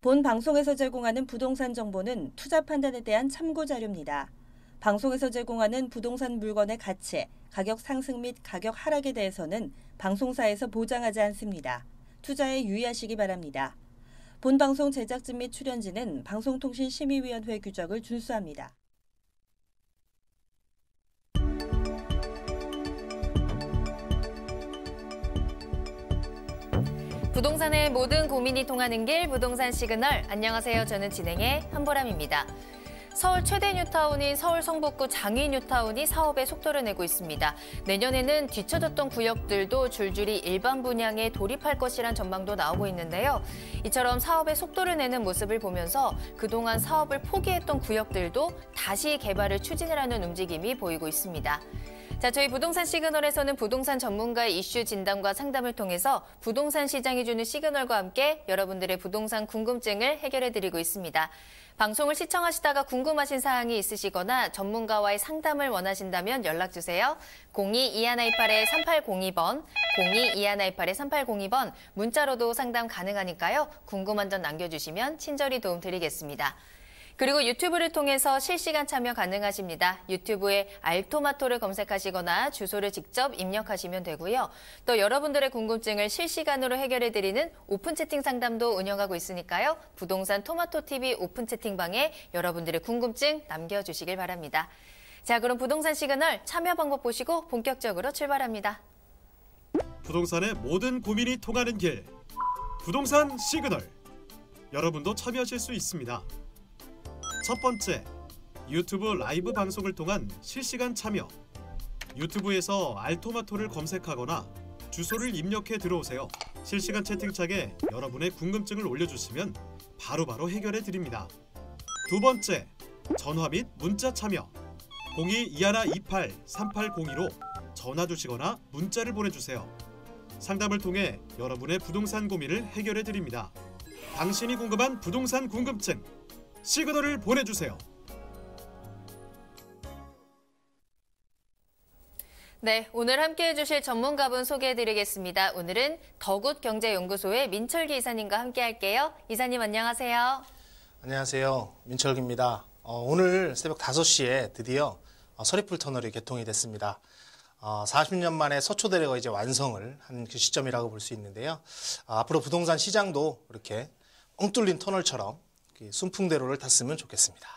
본 방송에서 제공하는 부동산 정보는 투자 판단에 대한 참고 자료입니다. 방송에서 제공하는 부동산 물건의 가치, 가격 상승 및 가격 하락에 대해서는 방송사에서 보장하지 않습니다. 투자에 유의하시기 바랍니다. 본 방송 제작진 및 출연진은 방송통신심의위원회 규정을 준수합니다. 부동산의 모든 고민이 통하는 길 부동산 시그널. 안녕하세요. 저는 진행의 한보람입니다. 서울 최대 뉴타운인 서울 성북구 장위 뉴타운이 사업에 속도를 내고 있습니다. 내년에는 뒤처졌던 구역들도 줄줄이 일반 분양에 돌입할 것이란 전망도 나오고 있는데요. 이처럼 사업에 속도를 내는 모습을 보면서 그동안 사업을 포기했던 구역들도 다시 개발을 추진하려는 움직임이 보이고 있습니다. 자, 저희 부동산 시그널에서는 부동산 전문가의 이슈 진단과 상담을 통해서 부동산 시장이 주는 시그널과 함께 여러분들의 부동산 궁금증을 해결해드리고 있습니다. 방송을 시청하시다가 궁금하신 사항이 있으시거나 전문가와의 상담을 원하신다면 연락주세요. 02-2128-3802번, 02-2128-3802번 문자로도 상담 가능하니까요. 궁금한 점 남겨주시면 친절히 도움드리겠습니다. 그리고 유튜브를 통해서 실시간 참여 가능하십니다. 유튜브에 알토마토를 검색하시거나 주소를 직접 입력하시면 되고요. 또 여러분들의 궁금증을 실시간으로 해결해드리는 오픈 채팅 상담도 운영하고 있으니까요. 부동산 토마토TV 오픈 채팅방에 여러분들의 궁금증 남겨주시길 바랍니다. 자, 그럼 부동산 시그널 참여 방법 보시고 본격적으로 출발합니다. 부동산의 모든 고민이 통하는 길, 부동산 시그널. 여러분도 참여하실 수 있습니다. 첫 번째, 유튜브 라이브 방송을 통한 실시간 참여. 유튜브에서 알토마토를 검색하거나 주소를 입력해 들어오세요. 실시간 채팅창에 여러분의 궁금증을 올려주시면 바로바로 해결해 드립니다. 두 번째, 전화 및 문자 참여. 02-2128-3802로 전화 주시거나 문자를 보내주세요. 상담을 통해 여러분의 부동산 고민을 해결해 드립니다. 당신이 궁금한 부동산 궁금증, 시그널을 보내주세요. 네, 오늘 함께해 주실 전문가분 소개해드리겠습니다. 오늘은 더굿경제연구소의 민철기 이사님과 함께할게요. 이사님 안녕하세요. 안녕하세요. 민철기입니다. 오늘 새벽 5시에 드디어 서리풀 터널이 개통이 됐습니다. 40년 만에 서초대로가 이제 완성을 한 그 시점이라고 볼 수 있는데요. 앞으로 부동산 시장도 이렇게 엉뚫린 터널처럼 순풍대로를 탔으면 좋겠습니다.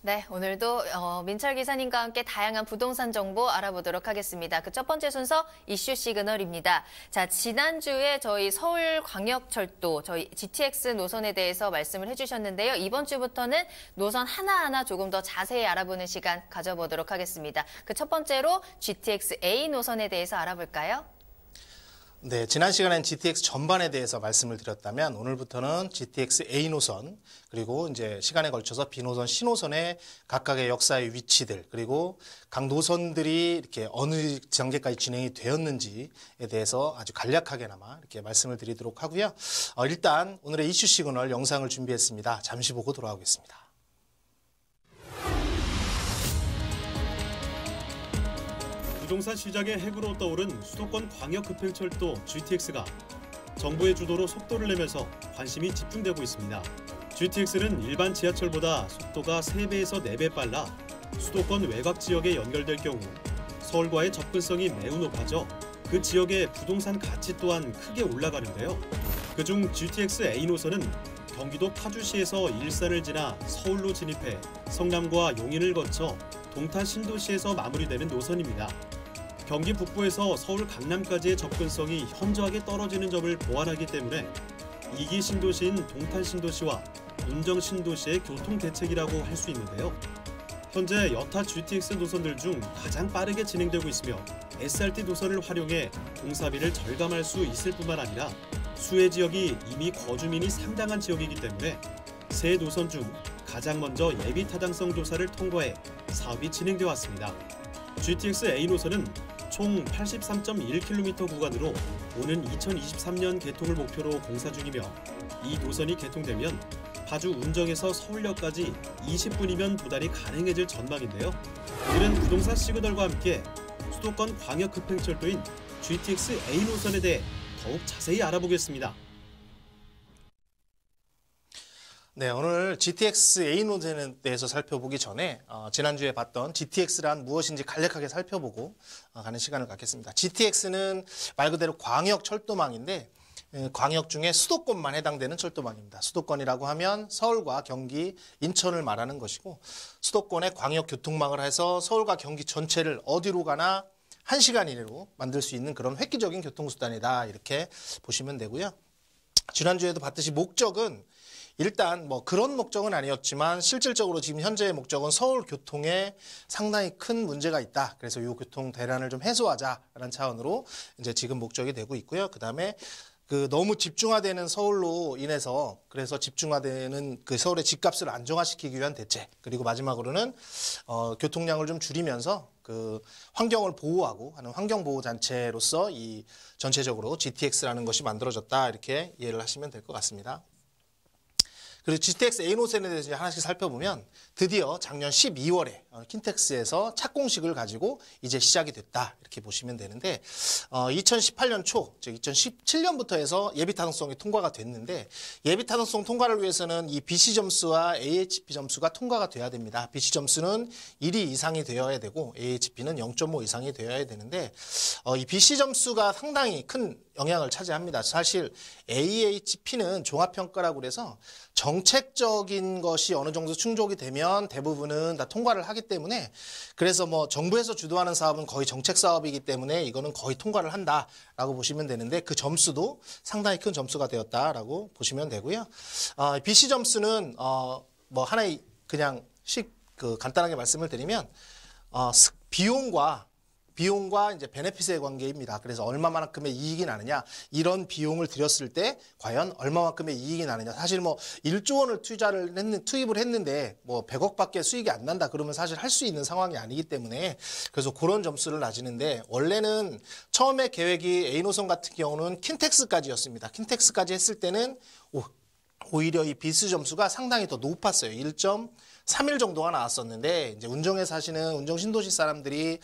네, 오늘도 민철 기사님과 함께 다양한 부동산 정보 알아보도록 하겠습니다. 그 첫 번째 순서 이슈 시그널입니다. 자, 지난주에 저희 서울광역철도 저희 GTX 노선에 대해서 말씀을 해주셨는데요. 이번 주부터는 노선 하나하나 조금 더 자세히 알아보는 시간 가져보도록 하겠습니다. 그 첫 번째로 GTX A 노선에 대해서 알아볼까요? 네, 지난 시간엔 GTX 전반에 대해서 말씀을 드렸다면 오늘부터는 GTX A 노선 그리고 이제 시간에 걸쳐서 B 노선, C 노선의 각각의 역사의 위치들 그리고 각 노선들이 이렇게 어느 단계까지 진행이 되었는지에 대해서 아주 간략하게나마 이렇게 말씀을 드리도록 하고요. 일단 오늘의 이슈 시그널 영상을 준비했습니다. 잠시 보고 돌아오겠습니다. 부동산 시장의 핵으로 떠오른 수도권 광역급행철도 GTX가 정부의 주도로 속도를 내면서 관심이 집중되고 있습니다. GTX는 일반 지하철보다 속도가 3배에서 4배 빨라 수도권 외곽 지역에 연결될 경우 서울과의 접근성이 매우 높아져 그 지역의 부동산 가치 또한 크게 올라가는데요. 그중 GTX A 노선은 경기도 파주시에서 일산을 지나 서울로 진입해 성남과 용인을 거쳐 동탄 신도시에서 마무리되는 노선입니다. 경기 북부에서 서울 강남까지의 접근성이 현저하게 떨어지는 점을 보완하기 때문에 2기 신도시인 동탄 신도시와 운정 신도시의 교통 대책이라고 할 수 있는데요. 현재 여타 GTX 노선들 중 가장 빠르게 진행되고 있으며 SRT 노선을 활용해 공사비를 절감할 수 있을 뿐만 아니라 수혜 지역이 이미 거주민이 상당한 지역이기 때문에 세 노선 중 가장 먼저 예비 타당성 조사를 통과해 사업이 진행되어 왔습니다. GTX A 노선은 총 83.1km 구간으로 오는 2023년 개통을 목표로 공사 중이며 이 노선이 개통되면 파주 운정에서 서울역까지 20분이면 도달이 가능해질 전망인데요. 오늘은 부동산 시그널과 함께 수도권 광역급행철도인 GTX A 노선에 대해 더욱 자세히 알아보겠습니다. 네, 오늘 GTX A 노선에 대해서 살펴보기 전에 지난주에 봤던 GTX란 무엇인지 간략하게 살펴보고 가는 시간을 갖겠습니다. GTX는 말 그대로 광역 철도망인데 광역 중에 수도권만 해당되는 철도망입니다. 수도권이라고 하면 서울과 경기, 인천을 말하는 것이고 수도권의 광역 교통망을 해서 서울과 경기 전체를 어디로 가나 1시간 이내로 만들 수 있는 그런 획기적인 교통수단이다. 이렇게 보시면 되고요. 지난주에도 봤듯이 목적은 일단 뭐 그런 목적은 아니었지만 실질적으로 지금 현재의 목적은 서울 교통에 상당히 큰 문제가 있다. 그래서 이 교통 대란을 좀 해소하자라는 차원으로 이제 지금 목적이 되고 있고요. 그다음에 너무 집중화되는 서울로 인해서 그래서 집중화되는 그 서울의 집값을 안정화시키기 위한 대책, 그리고 마지막으로는 교통량을 좀 줄이면서 그 환경을 보호하고 하는 환경보호단체로서 이 전체적으로 GTX라는 것이 만들어졌다, 이렇게 이해를 하시면 될 것 같습니다. 그리고 GTX A 노선에 대해서 이제 하나씩 살펴보면 드디어 작년 12월에 킨텍스에서 착공식을 가지고 이제 시작이 됐다, 이렇게 보시면 되는데 2018년 초, 즉 2017년부터 해서 예비 타당성이 통과가 됐는데 예비 타당성 통과를 위해서는 이 BC 점수와 AHP 점수가 통과가 돼야 됩니다. BC 점수는 1이 이상이 되어야 되고 AHP는 0.5 이상이 되어야 되는데 이 BC 점수가 상당히 큰 영향을 차지합니다. 사실 AHP는 종합평가라고 그래서 정책적인 것이 어느 정도 충족이 되면 대부분은 다 통과를 하기 때문에, 그래서 뭐 정부에서 주도하는 사업은 거의 정책 사업이기 때문에 이거는 거의 통과를 한다라고 보시면 되는데 그 점수도 상당히 큰 점수가 되었다라고 보시면 되고요. BC 점수는 뭐 하나의 그냥 간단하게 말씀을 드리면 비용과 이제 베네핏의 관계입니다. 그래서 얼마만큼의 이익이 나느냐, 이런 비용을 들였을 때 과연 얼마만큼의 이익이 나느냐. 사실 뭐 1조 원을 투입을 했는데 뭐 100억밖에 수익이 안 난다 그러면 사실 할 수 있는 상황이 아니기 때문에 그래서 그런 점수를 낮추는데, 원래는 처음에 계획이 A 노선 같은 경우는 킨텍스까지였습니다. 킨텍스까지 했을 때는 오히려 이 비스 점수가 상당히 더 높았어요. 1.31 정도가 나왔었는데 이제 운정에 사시는 운정 신도시 사람들이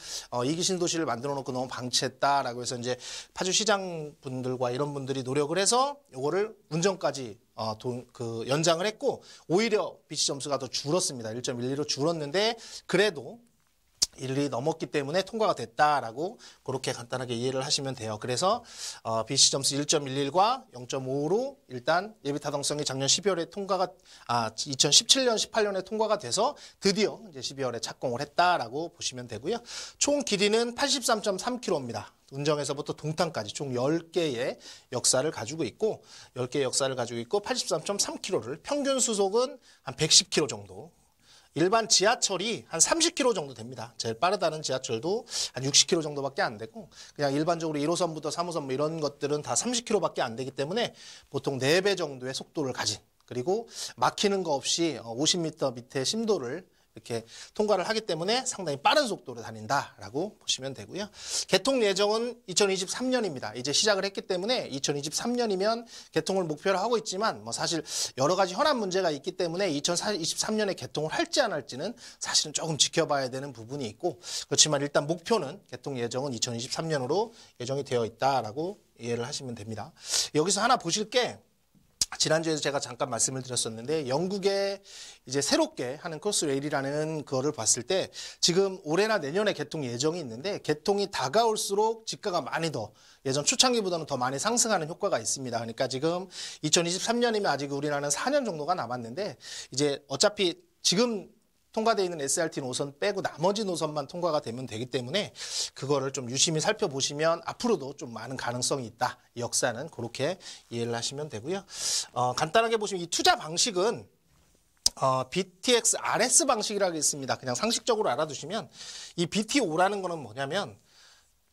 이기 신도시를 만들어 놓고 너무 방치했다라고 해서 이제 파주 시장 분들과 이런 분들이 노력을 해서 요거를 운정까지 연장을 했고 오히려 BC 점수가 더 줄었습니다. 1.12로 줄었는데 그래도 1이 넘었기 때문에 통과가 됐다라고 그렇게 간단하게 이해를 하시면 돼요. 그래서 BC 점수 1.11과 0.5로 일단 예비 타당성이 작년 12월에 2017년 18년에 통과가 돼서 드디어 이제 12월에 착공을 했다라고 보시면 되고요. 총 길이는 83.3km입니다. 운정에서부터 동탄까지 총 10개의 역사를 가지고 있고 83.3km를 평균 수속은 한 110km 정도. 일반 지하철이 한 30km 정도 됩니다. 제일 빠르다는 지하철도 한 60km 정도밖에 안 되고 그냥 일반적으로 1호선부터 3호선 뭐 이런 것들은 다 30km밖에 안 되기 때문에 보통 4배 정도의 속도를 가진, 그리고 막히는 거 없이 50m 밑에 심도를 이렇게 통과를 하기 때문에 상당히 빠른 속도로 다닌다라고 보시면 되고요. 개통 예정은 2023년입니다. 이제 시작을 했기 때문에 2023년이면 개통을 목표로 하고 있지만 뭐 사실 여러 가지 현안 문제가 있기 때문에 2023년에 개통을 할지 안 할지는 사실은 조금 지켜봐야 되는 부분이 있고, 그렇지만 일단 목표는 개통 예정은 2023년으로 예정이 되어 있다라고 이해를 하시면 됩니다. 여기서 하나 보실 게 지난주에도 제가 잠깐 말씀을 드렸었는데 영국에 이제 새롭게 하는 크로스레일이라는 거를 봤을 때 지금 올해나 내년에 개통 예정이 있는데 개통이 다가올수록 지가가 많이 더 예전 초창기보다는 더 많이 상승하는 효과가 있습니다. 그러니까 지금 2023년이면 아직 우리나라는 4년 정도가 남았는데 이제 어차피 지금 통과되어 있는 SRT 노선 빼고 나머지 노선만 통과가 되면 되기 때문에 그거를 좀 유심히 살펴보시면 앞으로도 좀 많은 가능성이 있다. 이 역사는 그렇게 이해를 하시면 되고요. 간단하게 보시면 이 투자 방식은 BTX RS 방식이라고 있습니다. 그냥 상식적으로 알아두시면 이 BTO라는 거는 뭐냐면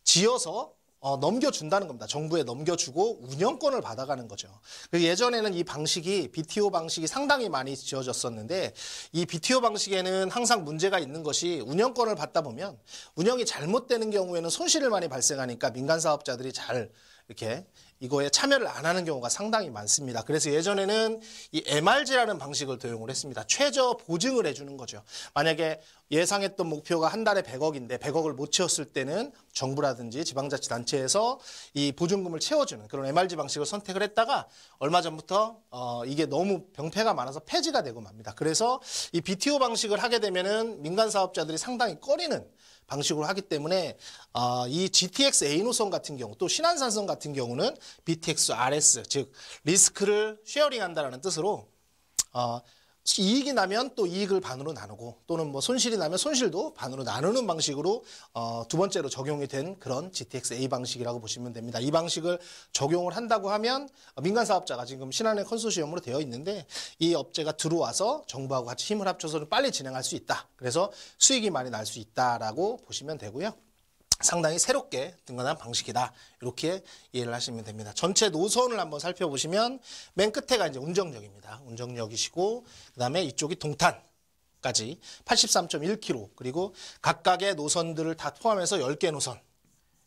지어서 넘겨준다는 겁니다. 정부에 넘겨주고 운영권을 받아가는 거죠. 예전에는 이 방식이 BTO 방식이 상당히 많이 지어졌었는데 이 BTO 방식에는 항상 문제가 있는 것이 운영권을 받다 보면 운영이 잘못되는 경우에는 손실을 많이 발생하니까 민간 사업자들이 잘 이렇게 이거에 참여를 안 하는 경우가 상당히 많습니다. 그래서 예전에는 이 MRG라는 방식을 도용을 했습니다. 최저 보증을 해주는 거죠. 만약에 예상했던 목표가 한 달에 100억인데 100억을 못 채웠을 때는 정부라든지 지방자치단체에서 이 보증금을 채워주는 그런 MRG 방식을 선택을 했다가 얼마 전부터 이게 너무 병폐가 많아서 폐지가 되고 맙니다. 그래서 이 BTO 방식을 하게 되면은 민간 사업자들이 상당히 꺼리는 방식으로 하기 때문에 이 GTX A 노선 같은 경우 또 신안산선 같은 경우는 BTX RS 즉 리스크를 쉐어링한다라는 뜻으로 이익이 나면 또 이익을 반으로 나누고 또는 뭐 손실이 나면 손실도 반으로 나누는 방식으로 두 번째로 적용이 된 그런 GTX A 방식이라고 보시면 됩니다. 이 방식을 적용을 한다고 하면 민간 사업자가 지금 신한의 컨소시엄으로 되어 있는데 이 업체가 들어와서 정부하고 같이 힘을 합쳐서 빨리 진행할 수 있다. 그래서 수익이 많이 날 수 있다라고 보시면 되고요. 상당히 새롭게 등단한 방식이다. 이렇게 이해를 하시면 됩니다. 전체 노선을 한번 살펴보시면 맨 끝에가 이제 운정역입니다. 운정역이시고 그다음에 이쪽이 동탄까지 83.1km 그리고 각각의 노선들을 다 포함해서 10개 노선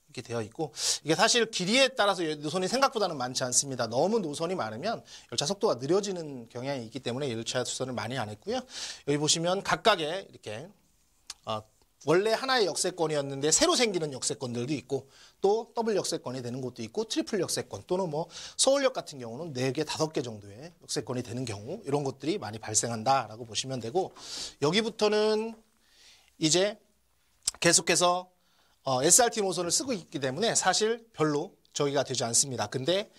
이렇게 되어 있고 이게 사실 길이에 따라서 노선이 생각보다는 많지 않습니다. 너무 노선이 많으면 열차 속도가 느려지는 경향이 있기 때문에 열차 수선을 많이 안 했고요. 여기 보시면 각각의 이렇게 원래 하나의 역세권이었는데 새로 생기는 역세권들도 있고 또 더블 역세권이 되는 곳도 있고 트리플 역세권 또는 뭐 서울역 같은 경우는 4개, 5개 정도의 역세권이 되는 경우 이런 것들이 많이 발생한다라고 보시면 되고 여기부터는 이제 계속해서 SRT 노선을 쓰고 있기 때문에 사실 별로 저기가 되지 않습니다. 근데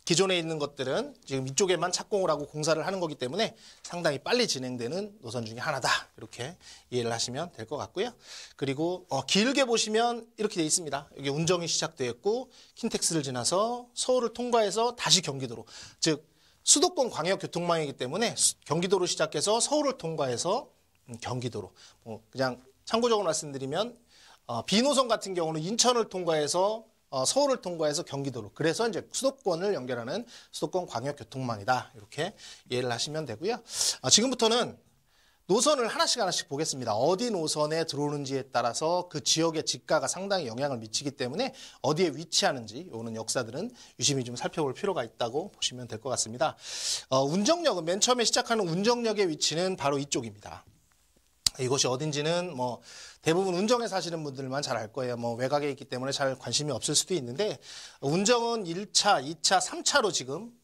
기존에 있는 것들은 지금 이쪽에만 착공을 하고 공사를 하는 거기 때문에 상당히 빨리 진행되는 노선 중에 하나다. 이렇게 이해를 하시면 될 것 같고요. 그리고 길게 보시면 이렇게 돼 있습니다. 여기 운정이 시작되어 있고 킨텍스를 지나서 서울을 통과해서 다시 경기도로. 즉 수도권 광역교통망이기 때문에 경기도로 시작해서 서울을 통과해서 경기도로. 그냥 참고적으로 말씀드리면 B노선 같은 경우는 인천을 통과해서 서울을 통과해서 경기도로. 그래서 이제 수도권을 연결하는 수도권 광역교통망이다. 이렇게 이해를 하시면 되고요. 지금부터는 노선을 하나씩 보겠습니다. 어디 노선에 들어오는지에 따라서 그 지역의 지가가 상당히 영향을 미치기 때문에 어디에 위치하는지 이런 역사들은 유심히 좀 살펴볼 필요가 있다고 보시면 될 것 같습니다. 운정역은 맨 처음에 시작하는 운정역의 위치는 바로 이쪽입니다. 이곳이 어딘지는 뭐 대부분 운정에 사시는 분들만 잘 알 거예요. 뭐 외곽에 있기 때문에 잘 관심이 없을 수도 있는데 운정은 1차, 2차, 3차로 지금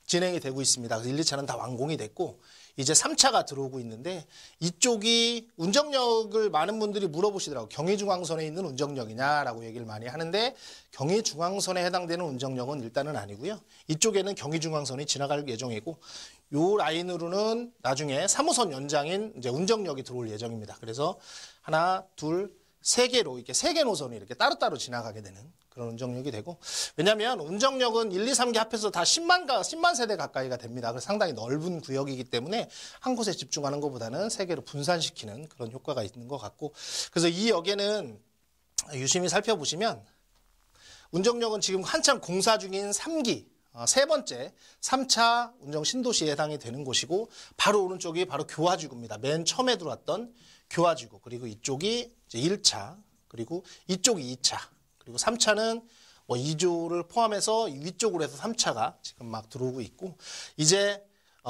진행이 되고 있습니다. 그래서 1, 2차는 다 완공이 됐고 이제 3차가 들어오고 있는데 이쪽이 운정역을 많은 분들이 물어보시더라고요. 경의중앙선에 있는 운정역이냐라고 얘기를 많이 하는데 경의중앙선에 해당되는 운정역은 일단은 아니고요. 이쪽에는 경의중앙선이 지나갈 예정이고 요 라인으로는 나중에 3호선 연장인 이제 운정역이 들어올 예정입니다. 그래서 하나, 둘, 세 개로 이렇게 3개 노선이 이렇게 따로따로 지나가게 되는 그런 운정역이 되고 왜냐하면 운정역은 1, 2, 3개 합해서 다 10만 세대 가까이가 됩니다. 그래서 상당히 넓은 구역이기 때문에 한 곳에 집중하는 것보다는 3개로 분산시키는 그런 효과가 있는 것 같고 그래서 이 역에는 유심히 살펴보시면 운정역은 지금 한참 공사 중인 3기 세 번째 3차 운정 신도시에 해당이 되는 곳이고 바로 오른쪽이 바로 교화지구입니다. 맨 처음에 들어왔던 교화지구 그리고 이쪽이 이제 1차 그리고 이쪽이 2차 그리고 3차는 뭐 2조를 포함해서 위쪽으로 해서 3차가 지금 막 들어오고 있고 이제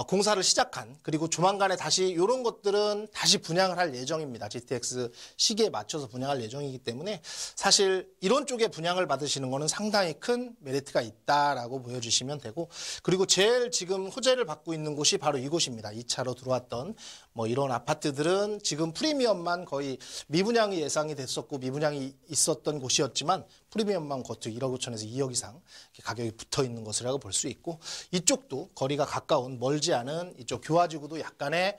공사를 시작한 그리고 조만간에 다시 이런 것들은 다시 분양을 할 예정입니다. GTX 시기에 맞춰서 분양할 예정이기 때문에 사실 이런 쪽에 분양을 받으시는 거는 상당히 큰 메리트가 있다라고 보여주시면 되고 그리고 제일 지금 호재를 받고 있는 곳이 바로 이곳입니다. 2차로 들어왔던 뭐 이런 아파트들은 지금 프리미엄만 거의 미분양이 예상이 됐었고 미분양이 있었던 곳이었지만 프리미엄만 거의 1억 5천에서 2억 이상 가격이 붙어 있는 것이라고 볼 수 있고 이쪽도 거리가 가까운 멀지 않은 이쪽 교화지구도 약간의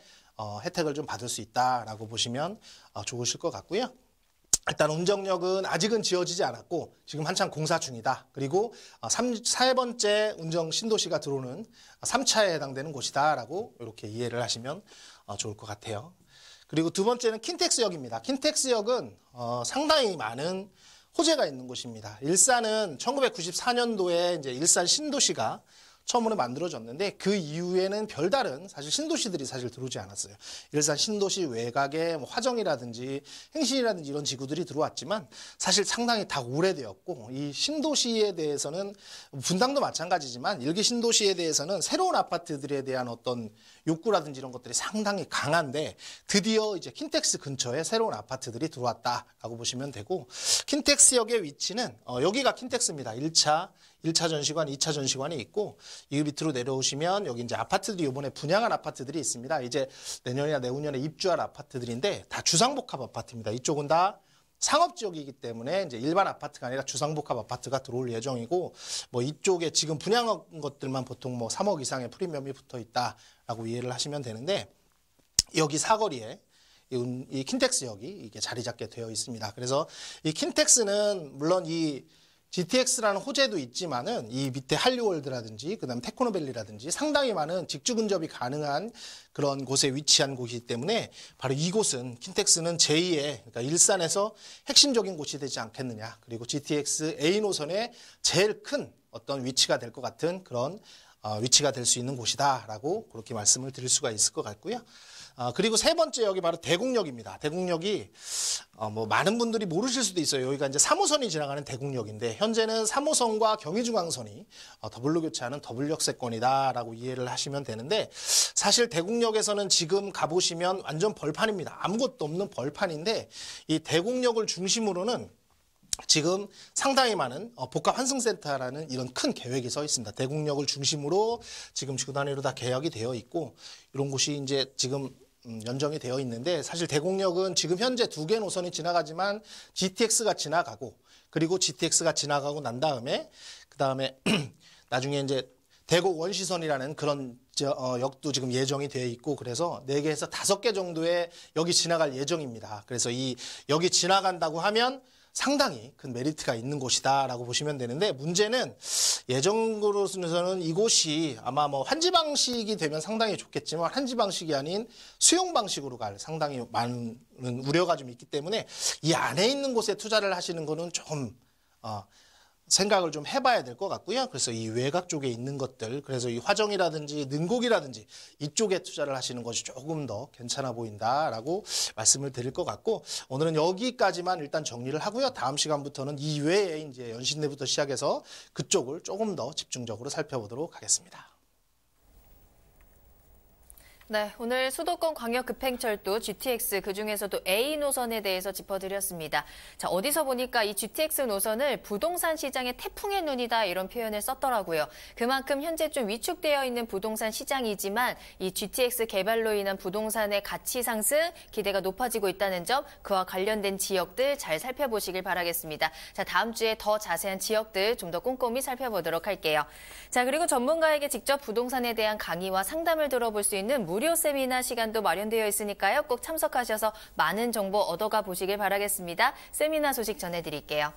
혜택을 좀 받을 수 있다라고 보시면 좋으실 것 같고요. 일단 운정역은 아직은 지어지지 않았고 지금 한창 공사 중이다. 그리고 세 번째 운정 신도시가 들어오는 3차에 해당되는 곳이다라고 이렇게 이해를 하시면 좋을 것 같아요. 그리고 두 번째는 킨텍스역입니다. 킨텍스역은 상당히 많은 호재가 있는 곳입니다. 일산은 1994년도에 이제 일산 신도시가 처음으로 만들어졌는데 그 이후에는 별다른 사실 신도시들이 사실 들어오지 않았어요. 일산 신도시 외곽에 뭐 화정이라든지 행신이라든지 이런 지구들이 들어왔지만 사실 상당히 다 오래되었고 이 신도시에 대해서는 분당도 마찬가지지만 일기 신도시에 대해서는 새로운 아파트들에 대한 어떤 욕구라든지 이런 것들이 상당히 강한데 드디어 이제 킨텍스 근처에 새로운 아파트들이 들어왔다라고 보시면 되고 킨텍스역의 위치는 여기가 킨텍스입니다. 1차 전시관, 2차 전시관이 있고 이 밑으로 내려오시면 여기 이제 아파트들이 이번에 분양한 아파트들이 있습니다. 이제 내년이나 내후년에 입주할 아파트들인데 다 주상복합 아파트입니다. 이쪽은 다 상업지역이기 때문에 이제 일반 아파트가 아니라 주상복합 아파트가 들어올 예정이고 뭐 이쪽에 지금 분양한 것들만 보통 뭐 3억 이상의 프리미엄이 붙어 있다라고 이해를 하시면 되는데 여기 사거리에 이 킨텍스역이 이게 자리 잡게 되어 있습니다. 그래서 이 킨텍스는 물론 이 GTX라는 호재도 있지만은 이 밑에 한류월드라든지 그다음 테크노밸리라든지 상당히 많은 직주 근접이 가능한 그런 곳에 위치한 곳이기 때문에 바로 이곳은 킨텍스는 제2의 그러니까 일산에서 핵심적인 곳이 되지 않겠느냐. 그리고 GTX A 노선의 제일 큰 어떤 위치가 될 것 같은 그런 위치가 될 수 있는 곳이다라고 그렇게 말씀을 드릴 수가 있을 것 같고요. 그리고 세 번째 여기 바로 대곡역입니다. 대곡역이 뭐 많은 분들이 모르실 수도 있어요. 여기가 이제 3호선이 지나가는 대곡역인데 현재는 3호선과 경의중앙선이 더블로 교체하는 더블 역세권이다라고 이해를 하시면 되는데 사실 대곡역에서는 지금 가보시면 완전 벌판입니다. 아무것도 없는 벌판인데 이 대곡역을 중심으로는 지금 상당히 많은 복합 환승센터라는 이런 큰 계획이 서 있습니다. 대곡역을 중심으로 지금 주 단위로 다 계약이 되어 있고 이런 곳이 이제 지금 연정이 되어 있는데 사실 대곡역은 지금 현재 2개 노선이 지나가지만 GTX가 지나가고 그리고 GTX가 지나가고 난 다음에 그다음에 나중에 이제 대곡 원시선이라는 그런 역도 지금 예정이 되어 있고 그래서 4개에서 5개 정도의 역이 지나갈 예정입니다. 그래서 이 역이 지나간다고 하면 상당히 큰 메리트가 있는 곳이다라고 보시면 되는데 문제는 예정으로서는 이곳이 아마 뭐 환지 방식이 되면 상당히 좋겠지만 환지 방식이 아닌 수용 방식으로 갈 상당히 많은 우려가 좀 있기 때문에 이 안에 있는 곳에 투자를 하시는 거는 조금 생각을 좀 해봐야 될 것 같고요. 그래서 이 외곽 쪽에 있는 것들, 그래서 이 화정이라든지 능곡이라든지 이쪽에 투자를 하시는 것이 조금 더 괜찮아 보인다라고 말씀을 드릴 것 같고 오늘은 여기까지만 일단 정리를 하고요. 다음 시간부터는 이 외에 이제 연신내부터 시작해서 그쪽을 조금 더 집중적으로 살펴보도록 하겠습니다. 네, 오늘 수도권 광역급행철도 GTX 그중에서도 A 노선에 대해서 짚어드렸습니다. 자, 어디서 보니까 이 GTX 노선을 부동산 시장의 태풍의 눈이다 이런 표현을 썼더라고요. 그만큼 현재 좀 위축되어 있는 부동산 시장이지만 이 GTX 개발로 인한 부동산의 가치 상승 기대가 높아지고 있다는 점 그와 관련된 지역들 잘 살펴보시길 바라겠습니다. 자, 다음 주에 더 자세한 지역들 좀 더 꼼꼼히 살펴보도록 할게요. 자, 그리고 전문가에게 직접 부동산에 대한 강의와 상담을 들어볼 수 있는 무료 세미나 시간도 마련되어 있으니까요. 꼭 참석하셔서 많은 정보 얻어가 보시길 바라겠습니다. 세미나 소식 전해드릴게요.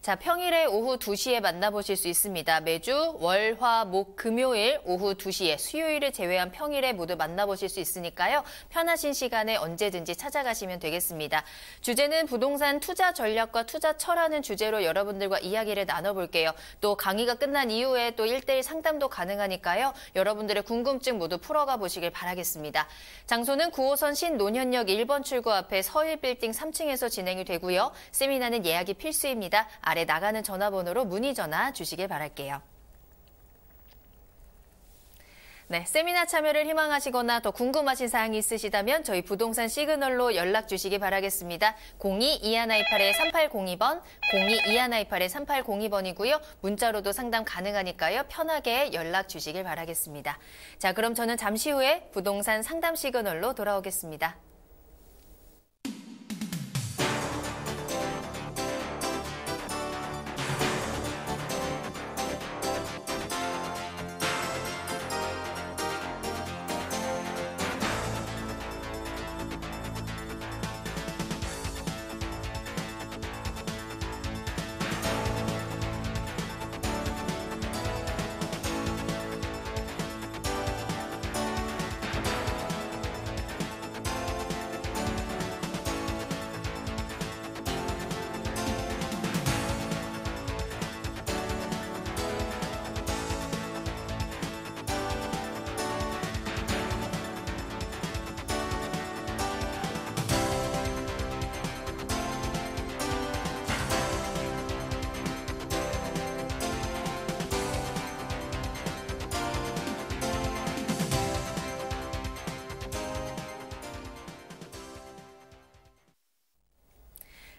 자, 평일에 오후 2시에 만나보실 수 있습니다. 매주 월, 화, 목, 금요일 오후 2시에 수요일을 제외한 평일에 모두 만나보실 수 있으니까요. 편하신 시간에 언제든지 찾아가시면 되겠습니다. 주제는 부동산 투자 전략과 투자처라는 주제로 여러분들과 이야기를 나눠볼게요. 또 강의가 끝난 이후에 또 1:1 상담도 가능하니까요. 여러분들의 궁금증 모두 풀어가 보시길 바라겠습니다. 장소는 9호선 신논현역 1번 출구 앞에 서일빌딩 3층에서 진행이 되고요. 세미나는 예약이 필수입니다. 아래 나가는 전화번호로 문의 전화 주시길 바랄게요. 네, 세미나 참여를 희망하시거나 더 궁금하신 사항이 있으시다면 저희 부동산 시그널로 연락 주시기 바라겠습니다. 02-2128-3802번, 02-2128-3802번이고요. 문자로도 상담 가능하니까요. 편하게 연락 주시길 바라겠습니다. 자, 그럼 저는 잠시 후에 부동산 상담 시그널로 돌아오겠습니다.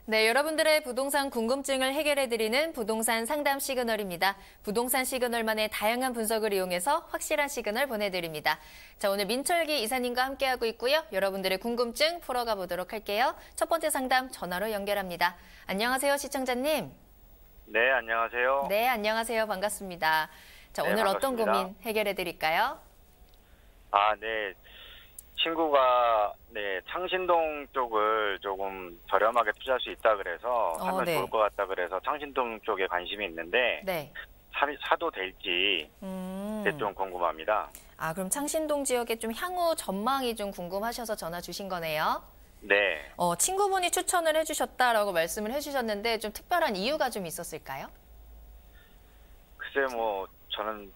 네, 여러분들의 부동산 궁금증을 해결해드리는 부동산 상담 시그널입니다. 부동산 시그널만의 다양한 분석을 이용해서 확실한 시그널 보내드립니다. 자, 오늘 민철기 이사님과 함께하고 있고요. 여러분들의 궁금증 풀어가 보도록 할게요. 첫 번째 상담 전화로 연결합니다. 안녕하세요, 시청자님. 네, 안녕하세요. 네, 안녕하세요. 반갑습니다. 자, 네, 오늘 반갑습니다. 어떤 고민 해결해드릴까요? 네. 친구가 창신동 쪽을 조금 저렴하게 투자할 수 있다 그래서 하면 네. 좋을 것 같다 그래서 창신동 쪽에 관심이 있는데 네. 사도 될지 그게 좀 궁금합니다. 그럼 창신동 지역의 좀 향후 전망이 좀 궁금하셔서 전화 주신 거네요. 네. 친구분이 추천을 해주셨다라고 말씀을 해주셨는데 좀 특별한 이유가 좀 있었을까요? 글쎄 저는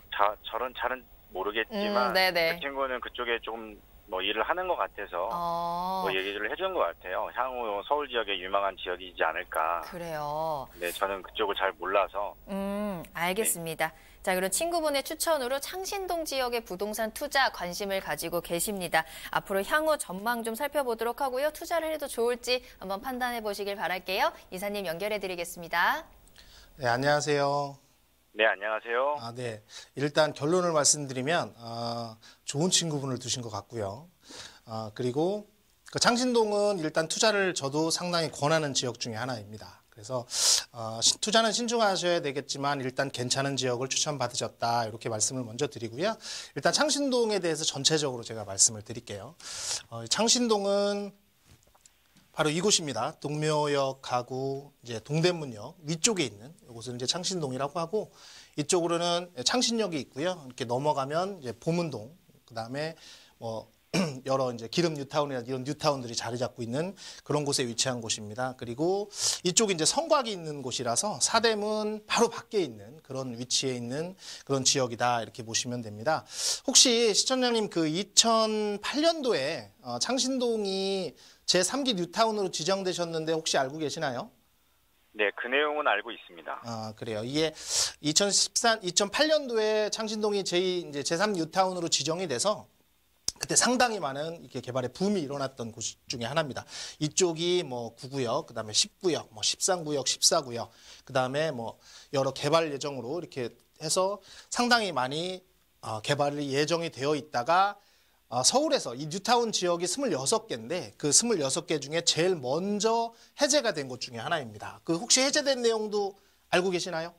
잘은 모르겠지만 네네. 그 친구는 그쪽에 좀 일을 하는 것 같아서 얘기를 해준 것 같아요. 향후 서울 지역에 유망한 지역이지 않을까. 그래요. 네, 저는 그쪽을 잘 몰라서. 알겠습니다. 자, 그럼 친구분의 추천으로 창신동 지역의 부동산 투자 관심을 가지고 계십니다. 앞으로 향후 전망 좀 살펴보도록 하고요. 투자를 해도 좋을지 한번 판단해 보시길 바랄게요. 이사님 연결해 드리겠습니다. 네, 안녕하세요. 네, 안녕하세요. 네. 일단 결론을 말씀드리면 좋은 친구분을 두신 것 같고요. 그리고 그 창신동은 일단 투자를 저도 상당히 권하는 지역 중에 하나입니다. 그래서 투자는 신중하셔야 되겠지만 일단 괜찮은 지역을 추천받으셨다 이렇게 말씀을 먼저 드리고요. 일단 창신동에 대해서 전체적으로 제가 말씀을 드릴게요. 창신동은 바로 이곳입니다. 동묘역 가구 이제 동대문역 위쪽에 있는 이곳은 이제 창신동이라고 하고 이쪽으로는 창신역이 있고요. 이렇게 넘어가면 이제 보문동, 그다음에 여러 이제 기름 뉴타운이나 이런 뉴타운들이 자리 잡고 있는 그런 곳에 위치한 곳입니다. 그리고 이쪽이 이제 성곽이 있는 곳이라서 사대문 바로 밖에 있는 그런 위치에 있는 그런 지역이다 이렇게 보시면 됩니다. 혹시 시청자님 그 2008년도에 창신동이 제3기 뉴타운으로 지정되셨는데 혹시 알고 계시나요? 네, 그 내용은 알고 있습니다. 그래요. 이게 2008년도에 창신동이 제3 뉴타운으로 지정이 돼서 그때 상당히 많은 이렇게 개발의 붐이 일어났던 곳 중에 하나입니다. 이쪽이 9구역, 그다음에 10구역, 13구역, 14구역, 그다음에 여러 개발 예정으로 이렇게 해서 상당히 많이 개발이 예정이 되어 있다가 서울에서 이 뉴타운 지역이 26개인데 그 26개 중에 제일 먼저 해제가 된 곳 중에 하나입니다. 그 혹시 해제된 내용도 알고 계시나요?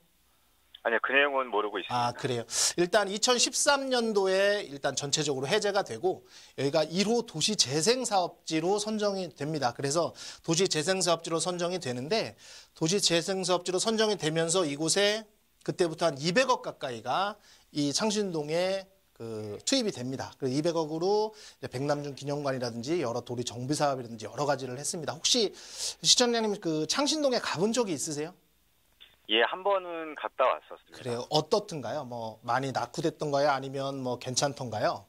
아니요, 그 내용은 모르고 있습니다. 그래요. 일단 2013년도에 일단 전체적으로 해제가 되고 여기가 1호 도시재생사업지로 선정이 됩니다. 그래서 도시재생사업지로 선정이 되는데 도시재생사업지로 선정이 되면서 이곳에 그때부터 한 200억 가까이가 이 창신동에 투입이 됩니다. 그래서 200억으로 백남준 기념관이라든지 여러 도리 정비 사업이라든지 여러 가지를 했습니다. 혹시 시청자님 그 창신동에 가본 적이 있으세요? 예, 한 번은 갔다 왔었습니다. 그래요. 어떻든가요? 많이 낙후됐던가요? 아니면 괜찮던가요?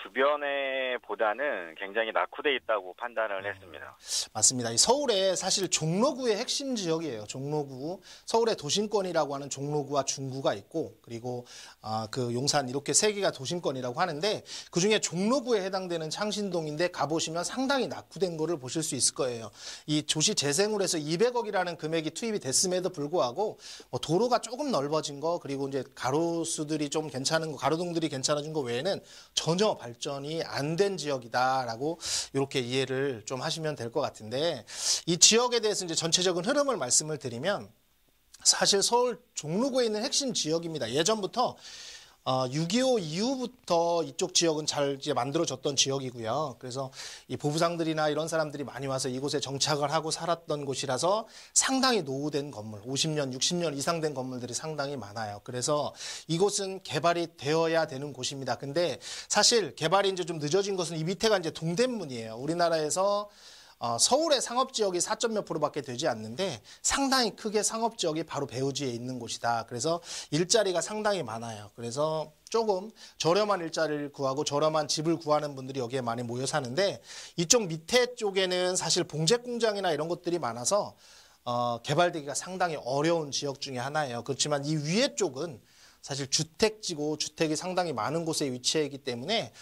주변에 보다는 굉장히 낙후돼 있다고 판단을 했습니다. 맞습니다. 이 서울에 사실 종로구의 핵심 지역이에요. 종로구. 서울의 도심권이라고 하는 종로구와 중구가 있고 그리고 그 용산 이렇게 세 개가 도심권이라고 하는데 그중에 종로구에 해당되는 창신동인데 가보시면 상당히 낙후된 거를 보실 수 있을 거예요. 이 도시 재생으로 해서 200억이라는 금액이 투입이 됐음에도 불구하고 도로가 조금 넓어진 거 그리고 이제 가로수들이 좀 괜찮은 거 가로등들이 괜찮아진 거 외에는 전혀 발전이 안 된 지역이다라고 이렇게 이해를 좀 하시면 될 것 같은데 이 지역에 대해서 이제 전체적인 흐름을 말씀을 드리면 사실 서울 종로구에 있는 핵심 지역입니다. 예전부터 6.25 이후부터 이쪽 지역은 잘 이제 만들어졌던 지역이고요. 그래서 이 보부상들이나 이런 사람들이 많이 와서 이곳에 정착을 하고 살았던 곳이라서 상당히 노후된 건물, 50년, 60년 이상 된 건물들이 상당히 많아요. 그래서 이곳은 개발이 되어야 되는 곳입니다. 근데 사실 개발이 이제 좀 늦어진 것은 이 밑에가 이제 동대문이에요. 우리나라에서 서울의 상업지역이 4몇 %밖에 되지 않는데 상당히 크게 상업지역이 바로 배후지에 있는 곳이다. 그래서 일자리가 상당히 많아요. 그래서 조금 저렴한 일자리를 구하고 저렴한 집을 구하는 분들이 여기에 많이 모여 사는데 이쪽 밑에 쪽에는 사실 봉제 공장이나 이런 것들이 많아서 개발되기가 상당히 어려운 지역 중에 하나예요. 그렇지만 이 위에 쪽은 사실 주택지고 주택이 상당히 많은 곳에 위치해 있기 때문에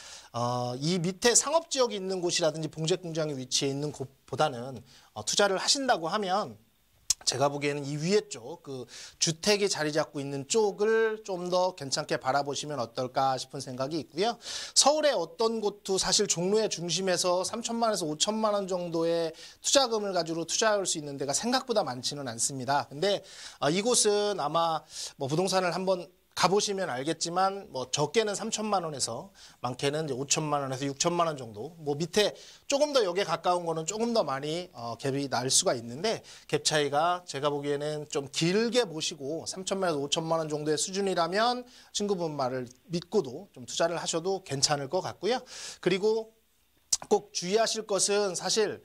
이 밑에 상업지역이 있는 곳이라든지 봉제공장이 위치해 있는 곳보다는 투자를 하신다고 하면 제가 보기에는 이 위에 쪽, 그 주택이 자리 잡고 있는 쪽을 좀 더 괜찮게 바라보시면 어떨까 싶은 생각이 있고요. 서울의 어떤 곳도 사실 종로의 중심에서 3천만 원에서 5천만 원 정도의 투자금을 가지고 투자할 수 있는 데가 생각보다 많지는 않습니다. 근데 이곳은 아마 뭐 부동산을 한번 가보시면 알겠지만 뭐 적게는 3천만 원에서 많게는 이제 5천만 원에서 6천만 원 정도, 뭐 밑에 조금 더 여기에 가까운 거는 조금 더 많이 갭이 날 수가 있는데 갭 차이가 제가 보기에는 좀 길게 보시고 3천만 원에서 5천만 원 정도의 수준이라면 친구분 말을 믿고도 좀 투자를 하셔도 괜찮을 것 같고요. 그리고 꼭 주의하실 것은 사실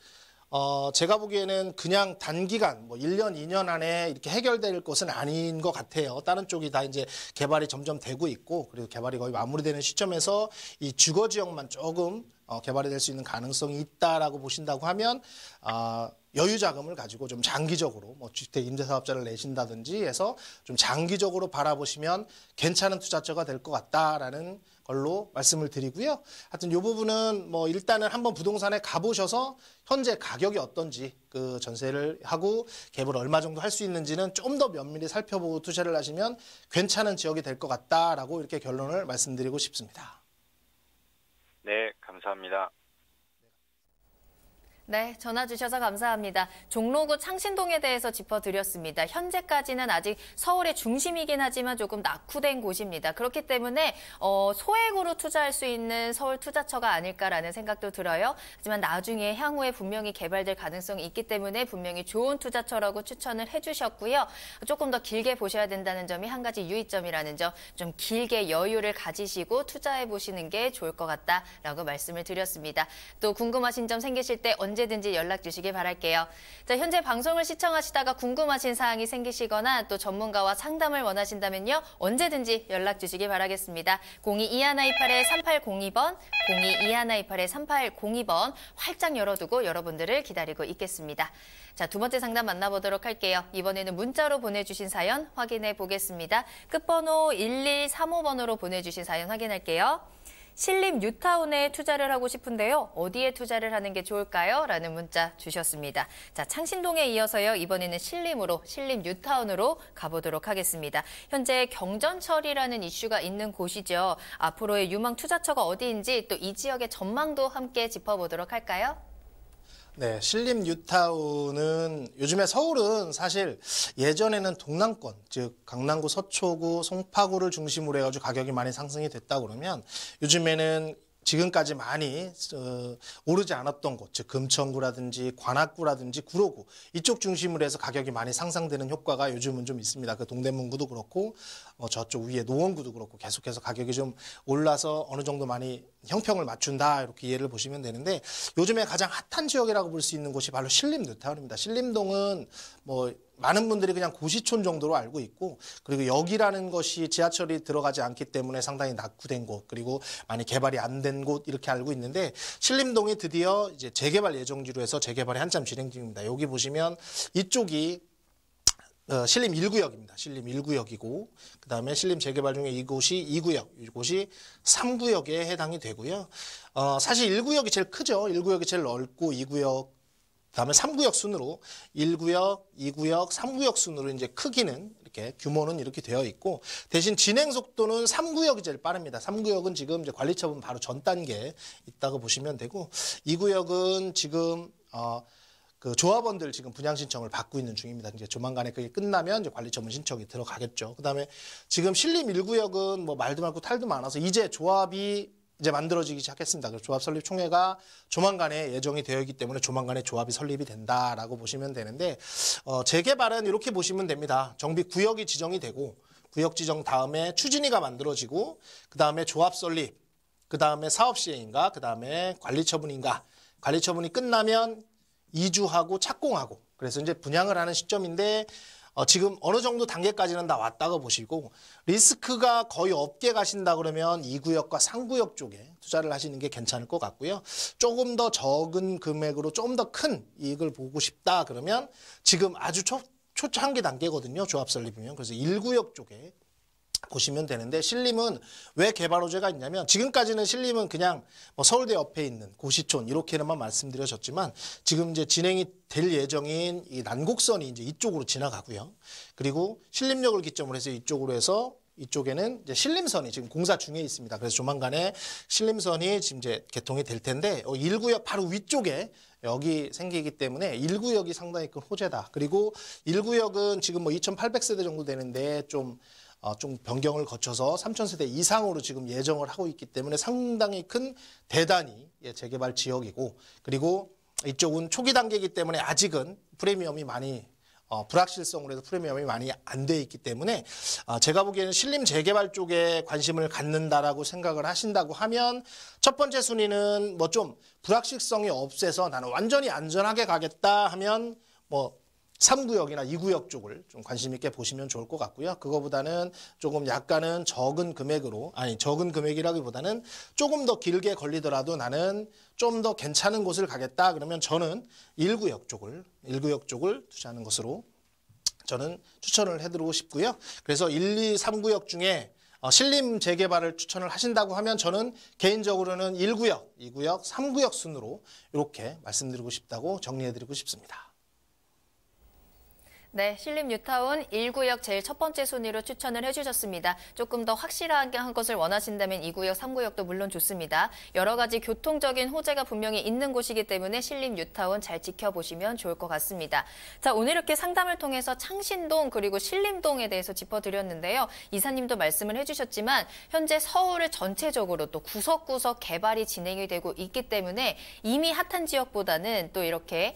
제가 보기에는 그냥 단기간 뭐 1년, 2년 안에 이렇게 해결될 것은 아닌 것 같아요. 다른 쪽이 다 이제 개발이 점점 되고 있고, 그리고 개발이 거의 마무리되는 시점에서 이 주거 지역만 조금 개발이 될 수 있는 가능성이 있다라고 보신다고 하면 여유 자금을 가지고 좀 장기적으로 뭐 주택 임대사업자를 내신다든지 해서 좀 장기적으로 바라보시면 괜찮은 투자처가 될 것 같다라는 걸로 말씀을 드리고요. 하여튼 이 부분은 뭐 일단은 한번 부동산에 가보셔서 현재 가격이 어떤지, 그 전세를 하고 갭을 얼마 정도 할 수 있는지는 좀 더 면밀히 살펴보고 투자를 하시면 괜찮은 지역이 될 것 같다라고 이렇게 결론을 말씀드리고 싶습니다. 네, 감사합니다. 네, 전화 주셔서 감사합니다. 종로구 창신동에 대해서 짚어드렸습니다. 현재까지는 아직 서울의 중심이긴 하지만 조금 낙후된 곳입니다. 그렇기 때문에 소액으로 투자할 수 있는 서울 투자처가 아닐까라는 생각도 들어요. 하지만 나중에 향후에 분명히 개발될 가능성이 있기 때문에 분명히 좋은 투자처라고 추천을 해주셨고요. 조금 더 길게 보셔야 된다는 점이 한 가지 유의점이라는 점, 좀 길게 여유를 가지시고 투자해보시는 게 좋을 것 같다라고 말씀을 드렸습니다. 또 궁금하신 점 생기실 때 언제든지 연락 주시기 바랄게요. 자, 현재 방송을 시청하시다가 궁금하신 사항이 생기시거나 또 전문가와 상담을 원하신다면요. 언제든지 연락 주시기 바라겠습니다. 02-2128-3802번, 02-2128-3802번 활짝 열어두고 여러분들을 기다리고 있겠습니다. 자, 두 번째 상담 만나보도록 할게요. 이번에는 문자로 보내주신 사연 확인해 보겠습니다. 끝번호 1135번으로 보내주신 사연 확인할게요. 신림 뉴타운에 투자를 하고 싶은데요. 어디에 투자를 하는 게 좋을까요? 라는 문자 주셨습니다. 자, 창신동에 이어서요. 이번에는 신림으로, 신림 뉴타운으로 가보도록 하겠습니다. 현재 경전철이라는 이슈가 있는 곳이죠. 앞으로의 유망 투자처가 어디인지 또 이 지역의 전망도 함께 짚어보도록 할까요? 네, 신림 뉴타운은 요즘에 서울은 사실 예전에는 동남권, 즉 강남구, 서초구, 송파구를 중심으로 해가지고 가격이 많이 상승이 됐다 그러면 요즘에는 지금까지 많이 오르지 않았던 곳, 즉 금천구라든지 관악구라든지 구로구 이쪽 중심으로 해서 가격이 많이 상승되는 효과가 요즘은 좀 있습니다. 그 동대문구도 그렇고 저쪽 위에 노원구도 그렇고 계속해서 가격이 좀 올라서 어느 정도 많이 형평을 맞춘다 이렇게 이해를 보시면 되는데 요즘에 가장 핫한 지역이라고 볼 수 있는 곳이 바로 신림 뉴타운입니다. 신림동은 뭐 많은 분들이 그냥 고시촌 정도로 알고 있고 그리고 여기라는 것이 지하철이 들어가지 않기 때문에 상당히 낙후된 곳 그리고 많이 개발이 안 된 곳 이렇게 알고 있는데 신림동이 드디어 이제 재개발 예정지로 해서 재개발이 한참 진행 중입니다. 여기 보시면 이쪽이 신림 1구역입니다. 신림 1구역이고 그다음에 신림 재개발 중에 이곳이 2구역, 이곳이 3구역에 해당이 되고요. 사실 1구역이 제일 크죠. 1구역이 제일 넓고 2구역 그다음에 3구역 순으로 1구역, 2구역, 3구역 순으로 이제 크기는 이렇게 규모는 이렇게 되어 있고 대신 진행 속도는 3구역이 제일 빠릅니다. 3구역은 지금 이제 관리처분 바로 전 단계에 있다고 보시면 되고 2구역은 지금 그 조합원들 지금 분양 신청을 받고 있는 중입니다. 이제 조만간에 그게 끝나면 이제 관리처분 신청이 들어가겠죠. 그다음에 지금 신림 1구역은 뭐 말도 많고 탈도 많아서 이제 조합이 이제 만들어지기 시작했습니다. 그래서 조합 설립 총회가 조만간에 예정이 되어 있기 때문에 조만간에 조합이 설립이 된다라고 보시면 되는데 재개발은 이렇게 보시면 됩니다. 정비 구역이 지정이 되고 구역 지정 다음에 추진위가 만들어지고 그 다음에 조합 설립, 그 다음에 사업 시행인가, 그 다음에 관리 처분인가. 관리 처분이 끝나면 이주하고 착공하고 그래서 이제 분양을 하는 시점인데 지금 어느 정도 단계까지는 다 왔다고 보시고 리스크가 거의 없게 가신다 그러면 2구역과 3구역 쪽에 투자를 하시는 게 괜찮을 것 같고요. 조금 더 적은 금액으로 좀 더 큰 이익을 보고 싶다 그러면 지금 아주 초창기 단계거든요. 조합 설립이면. 그래서 1구역 쪽에 보시면 되는데 신림은 왜 개발 호재가 있냐면 지금까지는 신림은 그냥 뭐 서울대 옆에 있는 고시촌 이렇게만 말씀드려졌지만 지금 이제 진행이 될 예정인 이 난곡선이 이제 이쪽으로 지나가고요. 그리고 신림역을 기점으로 해서 이쪽으로 해서 이쪽에는 이제 신림선이 지금 공사 중에 있습니다. 그래서 조만간에 신림선이 지금 이제 개통이 될 텐데 1구역 바로 위쪽에 여기 생기기 때문에 1구역이 상당히 큰 호재다. 그리고 1구역은 지금 뭐 2,800세대 정도 되는데 좀 변경을 거쳐서 3,000세대 이상으로 지금 예정을 하고 있기 때문에 상당히 큰 대단히 재개발 지역이고 그리고 이쪽은 초기 단계이기 때문에 아직은 프리미엄이 많이 불확실성으로 해서 프리미엄이 많이 안 돼 있기 때문에 제가 보기에는 신림 재개발 쪽에 관심을 갖는다라고 생각을 하신다고 하면 첫 번째 순위는 뭐 좀 불확실성이 없애서 나는 완전히 안전하게 가겠다 하면 뭐 3구역이나 2구역 쪽을 좀 관심 있게 보시면 좋을 것 같고요. 그거보다는 조금 약간은 적은 금액으로, 아니 적은 금액이라기보다는 조금 더 길게 걸리더라도 나는 좀 더 괜찮은 곳을 가겠다. 그러면 저는 1구역 쪽을 투자하는 것으로 저는 추천을 해드리고 싶고요. 그래서 1, 2, 3구역 중에 신림 재개발을 추천을 하신다고 하면 저는 개인적으로는 1구역, 2구역, 3구역 순으로 이렇게 말씀드리고 싶다고 정리해드리고 싶습니다. 네, 신림 뉴타운 1구역 제일 첫 번째 순위로 추천을 해주셨습니다. 조금 더 확실하게 한 것을 원하신다면 2구역, 3구역도 물론 좋습니다. 여러 가지 교통적인 호재가 분명히 있는 곳이기 때문에 신림 뉴타운 잘 지켜보시면 좋을 것 같습니다. 자, 오늘 이렇게 상담을 통해서 창신동 그리고 신림동에 대해서 짚어드렸는데요. 이사님도 말씀을 해주셨지만 현재 서울을 전체적으로 또 구석구석 개발이 진행이 되고 있기 때문에 이미 핫한 지역보다는 또 이렇게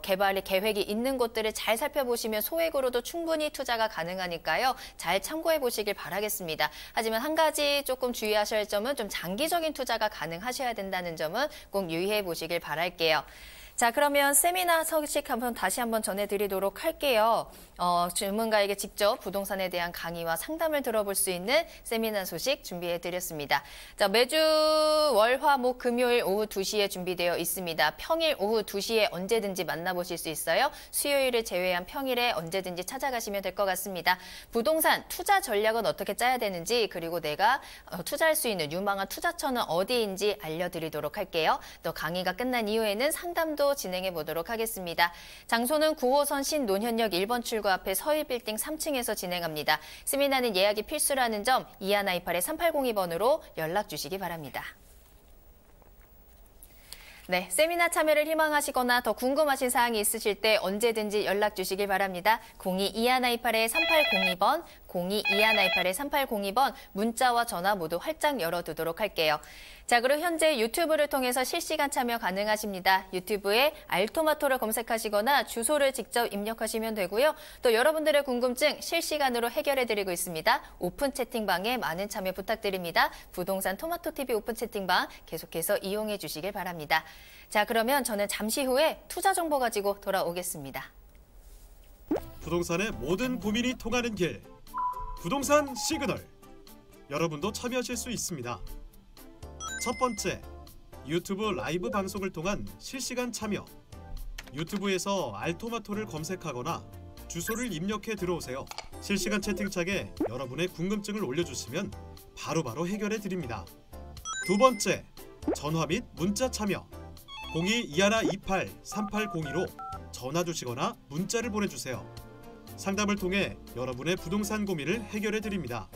개발의 계획이 있는 곳들을 잘 살펴보시면 소액으로도 충분히 투자가 가능하니까요. 잘 참고해 보시길 바라겠습니다. 하지만 한 가지 조금 주의하셔야 할 점은 좀 장기적인 투자가 가능하셔야 된다는 점은 꼭 유의해 보시길 바랄게요. 자, 그러면 세미나 소식 다시 한번 전해드리도록 할게요. 전문가에게 직접 부동산에 대한 강의와 상담을 들어볼 수 있는 세미나 소식 준비해드렸습니다. 자, 매주 월, 화, 목, 금요일 오후 2시에 준비되어 있습니다. 평일 오후 2시에 언제든지 만나보실 수 있어요. 수요일을 제외한 평일에 언제든지 찾아가시면 될 것 같습니다. 부동산 투자 전략은 어떻게 짜야 되는지 그리고 내가 투자할 수 있는 유망한 투자처는 어디인지 알려드리도록 할게요. 또 강의가 끝난 이후에는 상담도 진행해 보도록 하겠습니다. 장소는 9호선 신논현역 1번 출구 앞에 서일빌딩 3층에서 진행합니다. 세미나는 예약이 필수라는 점 2128-3802번으로 연락 주시기 바랍니다. 네, 세미나 참여를 희망하시거나 더 궁금하신 사항이 있으실 때 언제든지 연락 주시길 바랍니다. 02-2128-3802번, 02-2128-3802번 문자와 전화 모두 활짝 열어두도록 할게요. 자, 그리고 현재 유튜브를 통해서 실시간 참여 가능하십니다. 유튜브에 알토마토를 검색하시거나 주소를 직접 입력하시면 되고요. 또 여러분들의 궁금증 실시간으로 해결해드리고 있습니다. 오픈 채팅방에 많은 참여 부탁드립니다. 부동산 토마토TV 오픈 채팅방 계속해서 이용해 주시길 바랍니다. 자, 그러면 저는 잠시 후에 투자 정보 가지고 돌아오겠습니다. 부동산의 모든 고민이 통하는 길, 부동산 시그널. 여러분도 참여하실 수 있습니다. 첫 번째, 유튜브 라이브 방송을 통한 실시간 참여. 유튜브에서 알토마토를 검색하거나 주소를 입력해 들어오세요. 실시간 채팅창에 여러분의 궁금증을 올려주시면 바로바로 해결해 드립니다. 두 번째, 전화 및 문자 참여. 02-2128-3802로 전화 주시거나 문자를 보내주세요. 상담을 통해 여러분의 부동산 고민을 해결해 드립니다.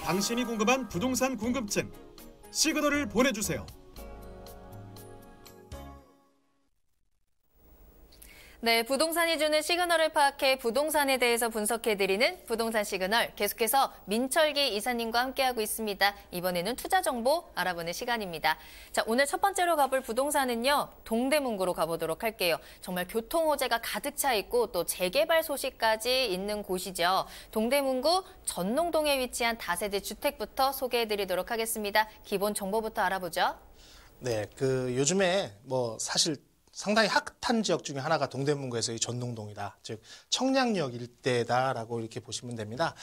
당신이 궁금한 부동산 궁금증, 시그널을 보내주세요. 네, 부동산이 주는 시그널을 파악해 부동산에 대해서 분석해드리는 부동산 시그널. 계속해서 민철기 이사님과 함께하고 있습니다. 이번에는 투자 정보 알아보는 시간입니다. 자, 오늘 첫 번째로 가볼 부동산은요, 동대문구로 가보도록 할게요. 정말 교통 호재가 가득 차 있고 또 재개발 소식까지 있는 곳이죠. 동대문구 전농동에 위치한 다세대 주택부터 소개해드리도록 하겠습니다. 기본 정보부터 알아보죠. 네, 요즘에 사실 상당히 핫한 지역 중에 하나가 동대문구에서의 전농동이다. 즉 청량리역 일대다라고 이렇게 보시면 됩니다.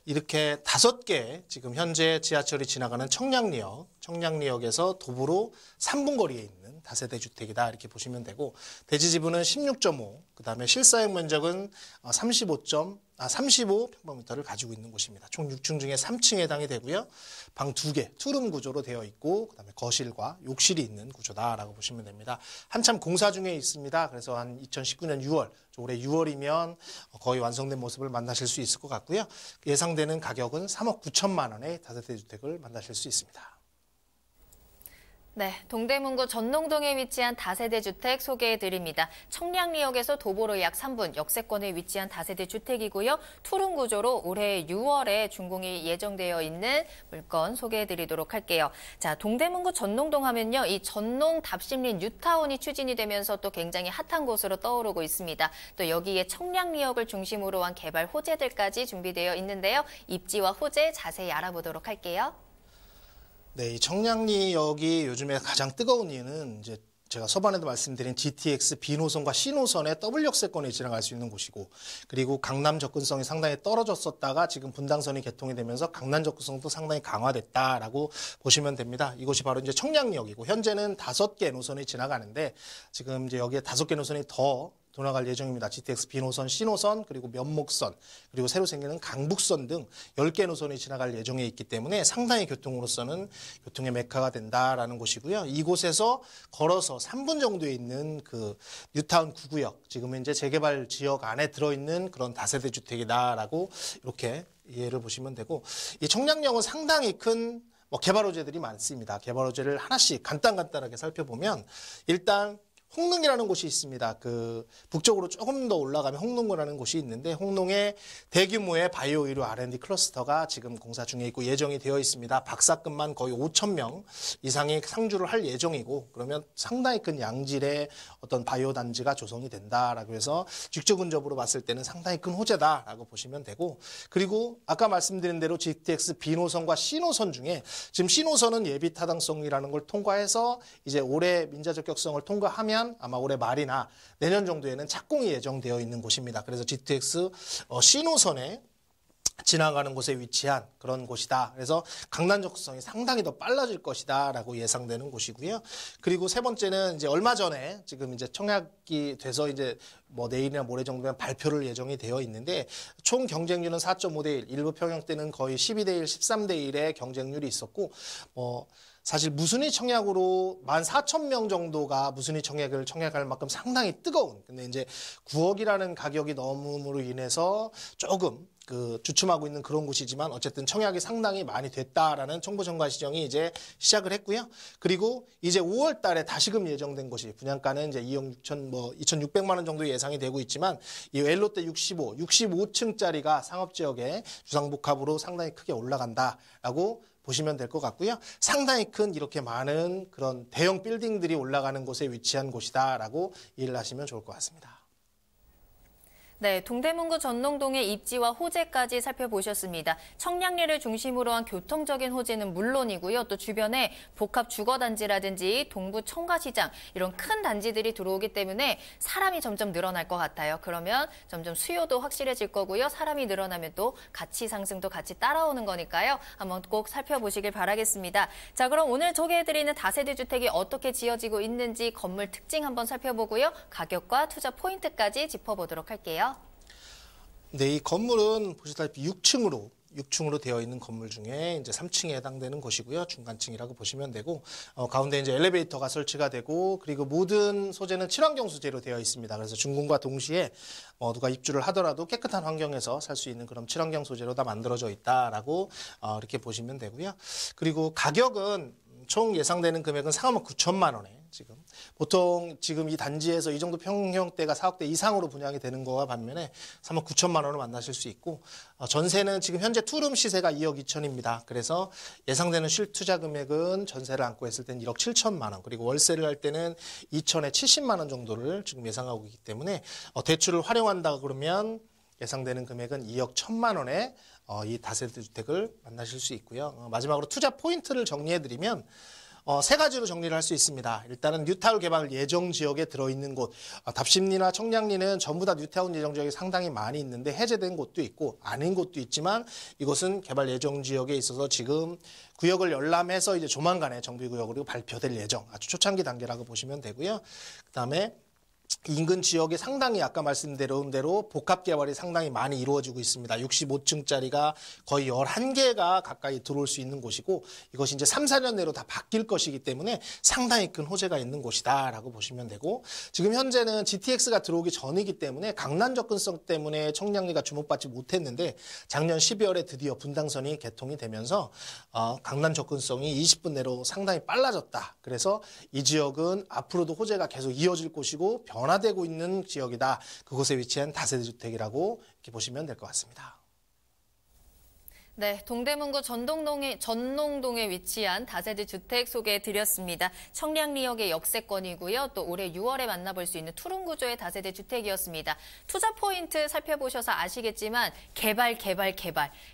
이렇게 5개 지금 현재 지하철이 지나가는 청량리역에서 도보로 3분 거리에 있는 다세대 주택이다 이렇게 보시면 되고 대지 지분은 16.5, 그다음에 실사용 면적은 35.5 35평방미터를 가지고 있는 곳입니다. 총 6층 중에 3층에 해당이 되고요. 방 2개, 투룸 구조로 되어 있고 그다음에 거실과 욕실이 있는 구조다라고 보시면 됩니다. 한참 공사 중에 있습니다. 그래서 한 2019년 6월, 올해 6월이면 거의 완성된 모습을 만나실 수 있을 것 같고요. 예상되는 가격은 3억 9천만 원의 다세대 주택을 만나실 수 있습니다. 네, 동대문구 전농동에 위치한 다세대 주택 소개해드립니다. 청량리역에서 도보로 약 3분, 역세권에 위치한 다세대 주택이고요. 투룸 구조로 올해 6월에 준공이 예정되어 있는 물건 소개해드리도록 할게요. 자, 동대문구 전농동 하면요, 이 전농 답심리 뉴타운이 추진이 되면서 또 굉장히 핫한 곳으로 떠오르고 있습니다. 또 여기에 청량리역을 중심으로 한 개발 호재들까지 준비되어 있는데요. 입지와 호재 자세히 알아보도록 할게요. 네, 이 청량리역이 요즘에 가장 뜨거운 이유는 이제 제가 서반에도 말씀드린 GTX B노선과 C노선의 더블 역세권에 지나갈 수 있는 곳이고, 그리고 강남 접근성이 상당히 떨어졌었다가 지금 분당선이 개통이 되면서 강남 접근성도 상당히 강화됐다라고 보시면 됩니다. 이곳이 바로 이제 청량리역이고, 현재는 5개 노선이 지나가는데 지금 이제 여기에 5개 노선이 더 돌아갈 예정입니다. GTX B노선, C노선, 그리고 면목선, 그리고 새로 생기는 강북선 등 10개 노선이 지나갈 예정에 있기 때문에 상당히 교통으로서는 교통의 메카가 된다라는 곳이고요. 이곳에서 걸어서 3분 정도에 있는 그 뉴타운 9구역, 지금은 이제 재개발 지역 안에 들어있는 그런 다세대 주택이다라고 이렇게 이해를 보시면 되고, 이 청량역은 상당히 큰 개발 호재들이 많습니다. 개발 호재를 하나씩 간단하게 살펴보면, 일단 홍릉이라는 곳이 있습니다. 그 북쪽으로 조금 더 올라가면 홍릉이라는 곳이 있는데, 홍릉에 대규모의 바이오 의료 R&D 클러스터가 지금 공사 중에 있고 예정이 되어 있습니다. 박사급만 거의 5,000명 이상이 상주를 할 예정이고, 그러면 상당히 큰 양질의 어떤 바이오 단지가 조성이 된다라고 해서 직접 근접으로 봤을 때는 상당히 큰 호재다라고 보시면 되고, 그리고 아까 말씀드린 대로 GTX B노선과 C노선 중에 지금 C노선은 예비 타당성이라는 걸 통과해서 이제 올해 민자 적격성을 통과하면 아마 올해 말이나 내년 정도에는 착공이 예정되어 있는 곳입니다. 그래서 GTX C노선에 지나가는 곳에 위치한 그런 곳이다. 그래서 강남 접근성이 상당히 더 빨라질 것이다라고 예상되는 곳이고요. 그리고 세 번째는 이제 얼마 전에 지금 이제 청약이 돼서 이제 내일이나 모레 정도면 발표를 예정이 되어 있는데, 총 경쟁률은 4.5대 1, 일부 평형 때는 거의 12대 1, 13대 1의 경쟁률이 있었고, 사실 무순위 청약으로 14,000명 정도가 무순위 청약을 청약할 만큼 상당히 뜨거운, 근데 이제 9억이라는 가격이 넘음으로 인해서 조금 주춤하고 있는 그런 곳이지만, 어쨌든 청약이 상당히 많이 됐다라는 정보 전가 시정이 이제 시작을 했고요. 그리고 이제 5월 달에 다시금 예정된 곳이, 분양가는 이제 2억 2,600만 원 정도 예상이 되고 있지만, 이 웰롯데 65층짜리가 상업지역의 주상복합으로 상당히 크게 올라간다라고 보시면 될 것 같고요. 상당히 큰 이렇게 많은 그런 대형 빌딩들이 올라가는 곳에 위치한 곳이다라고 이해를 하시면 좋을 것 같습니다. 네, 동대문구 전농동의 입지와 호재까지 살펴보셨습니다. 청량리를 중심으로 한 교통적인 호재는 물론이고요. 또 주변에 복합 주거단지라든지 동부 청과시장, 이런 큰 단지들이 들어오기 때문에 사람이 점점 늘어날 것 같아요. 그러면 점점 수요도 확실해질 거고요. 사람이 늘어나면 또 가치 상승도 같이 따라오는 거니까요. 한번 꼭 살펴보시길 바라겠습니다. 자, 그럼 오늘 소개해드리는 다세대 주택이 어떻게 지어지고 있는지 건물 특징 한번 살펴보고요. 가격과 투자 포인트까지 짚어보도록 할게요. 네, 이 건물은 보시다시피 6층으로 되어 있는 건물 중에 이제 3층에 해당되는 것이고요. 중간층이라고 보시면 되고, 가운데 이제 엘리베이터가 설치가 되고, 그리고 모든 소재는 친환경 소재로 되어 있습니다. 그래서 준공과 동시에 누가 입주를 하더라도 깨끗한 환경에서 살 수 있는 그런 친환경 소재로 다 만들어져 있다라고 이렇게 보시면 되고요. 그리고 가격은 총 예상되는 금액은 4억 9천만 원에, 지금 보통 지금 이 단지에서 이 정도 평형대가 4억대 이상으로 분양이 되는 거와 반면에 3억 9천만 원을 만나실 수 있고, 전세는 지금 현재 투룸 시세가 2억 2천입니다. 그래서 예상되는 실투자 금액은 전세를 안고 했을 때는 1억 7천만 원, 그리고 월세를 할 때는 2천에 70만 원 정도를 지금 예상하고 있기 때문에 대출을 활용한다 그러면 예상되는 금액은 2억 1천만 원에 이 다세대 주택을 만나실 수 있고요. 마지막으로 투자 포인트를 정리해드리면 세 가지로 정리를 할 수 있습니다. 일단은 뉴타운 개발 예정 지역에 들어있는 곳, 답심리나 청량리는 전부 다 뉴타운 예정 지역이 상당히 많이 있는데 해제된 곳도 있고 아닌 곳도 있지만, 이것은 개발 예정 지역에 있어서 지금 구역을 열람해서 이제 조만간에 정비구역으로 발표될 예정, 아주 초창기 단계라고 보시면 되고요. 그다음에 인근 지역에 상당히 아까 말씀드린 대로 복합 개발이 상당히 많이 이루어지고 있습니다. 65층짜리가 거의 11개가 가까이 들어올 수 있는 곳이고 이것이 이제 3, 4년 내로 다 바뀔 것이기 때문에 상당히 큰 호재가 있는 곳이다라고 보시면 되고 지금 현재는 GTX가 들어오기 전이기 때문에 강남 접근성 때문에 청량리가 주목받지 못했는데 작년 12월에 드디어 분당선이 개통이 되면서 강남 접근성이 20분 내로 상당히 빨라졌다. 그래서 이 지역은 앞으로도 호재가 계속 이어질 곳이고 변화되고 있는 지역이다. 그곳에 위치한 다세대 주택이라고 이렇게 보시면 될 것 같습니다. 네, 동대문구 전농동에 위치한 다세대 주택 소개해드렸습니다. 청량리역의 역세권이고요. 또 올해 6월에 만나볼 수 있는 투룸 구조의 다세대 주택이었습니다. 투자 포인트 살펴보셔서 아시겠지만 개발.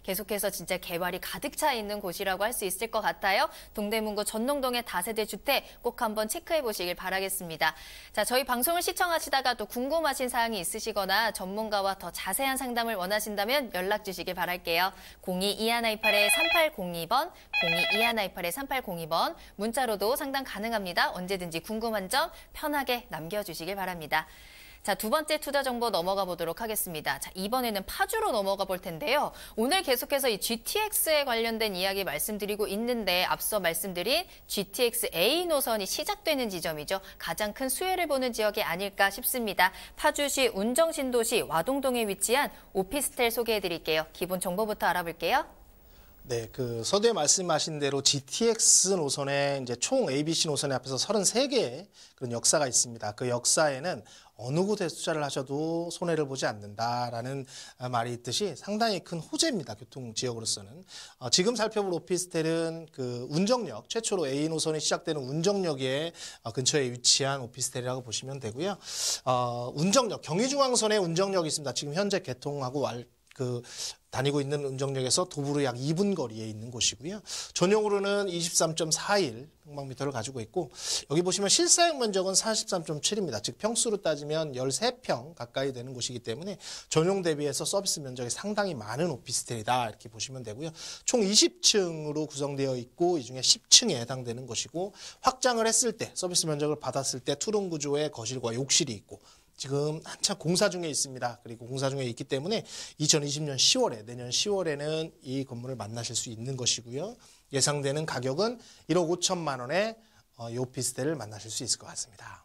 계속해서 진짜 개발이 가득 차 있는 곳이라고 할 수 있을 것 같아요. 동대문구 전농동의 다세대 주택 꼭 한번 체크해 보시길 바라겠습니다. 자, 저희 방송을 시청하시다가 또 궁금하신 사항이 있으시거나 전문가와 더 자세한 상담을 원하신다면 연락 주시길 바랄게요. 022128-3802번, 022128-3802번 문자로도 상담 가능합니다. 언제든지 궁금한 점 편하게 남겨주시길 바랍니다. 자, 두 번째 투자 정보 넘어가 보도록 하겠습니다. 자, 이번에는 파주로 넘어가 볼 텐데요. 오늘 계속해서 이 GTX에 관련된 이야기 말씀드리고 있는데 앞서 말씀드린 GTX A 노선이 시작되는 지점이죠. 가장 큰 수혜를 보는 지역이 아닐까 싶습니다. 파주시 운정신도시 와동동에 위치한 오피스텔 소개해드릴게요. 기본 정보부터 알아볼게요. 네, 서두에 말씀하신 대로 GTX 노선에 이제 총 ABC 노선에 앞에서 33개의 그런 역사가 있습니다. 그 역사에는 어느 곳에 투자를 하셔도 손해를 보지 않는다라는 말이 있듯이 상당히 큰 호재입니다. 교통 지역으로서는. 지금 살펴볼 오피스텔은 운정역, 최초로 A 노선이 시작되는 운정역의 근처에 위치한 오피스텔이라고 보시면 되고요. 운정역, 경의중앙선에 운정역이 있습니다. 지금 현재 개통하고 다니고 있는 운정역에서 도보로 약 2분 거리에 있는 곳이고요. 전용으로는 23.41 평방미터를 가지고 있고 여기 보시면 실사용 면적은 43.7입니다. 즉 평수로 따지면 13평 가까이 되는 곳이기 때문에 전용 대비해서 서비스 면적이 상당히 많은 오피스텔이다 이렇게 보시면 되고요. 총 20층으로 구성되어 있고 이 중에 10층에 해당되는 것이고 확장을 했을 때 서비스 면적을 받았을 때 투룸 구조의 거실과 욕실이 있고 지금 한참 공사 중에 있습니다. 그리고 공사 중에 있기 때문에 2020년 10월에 내년 10월에는 이 건물을 만나실 수 있는 것이고요. 예상되는 가격은 1억 5천만 원에 이 오피스텔을 만나실 수 있을 것 같습니다.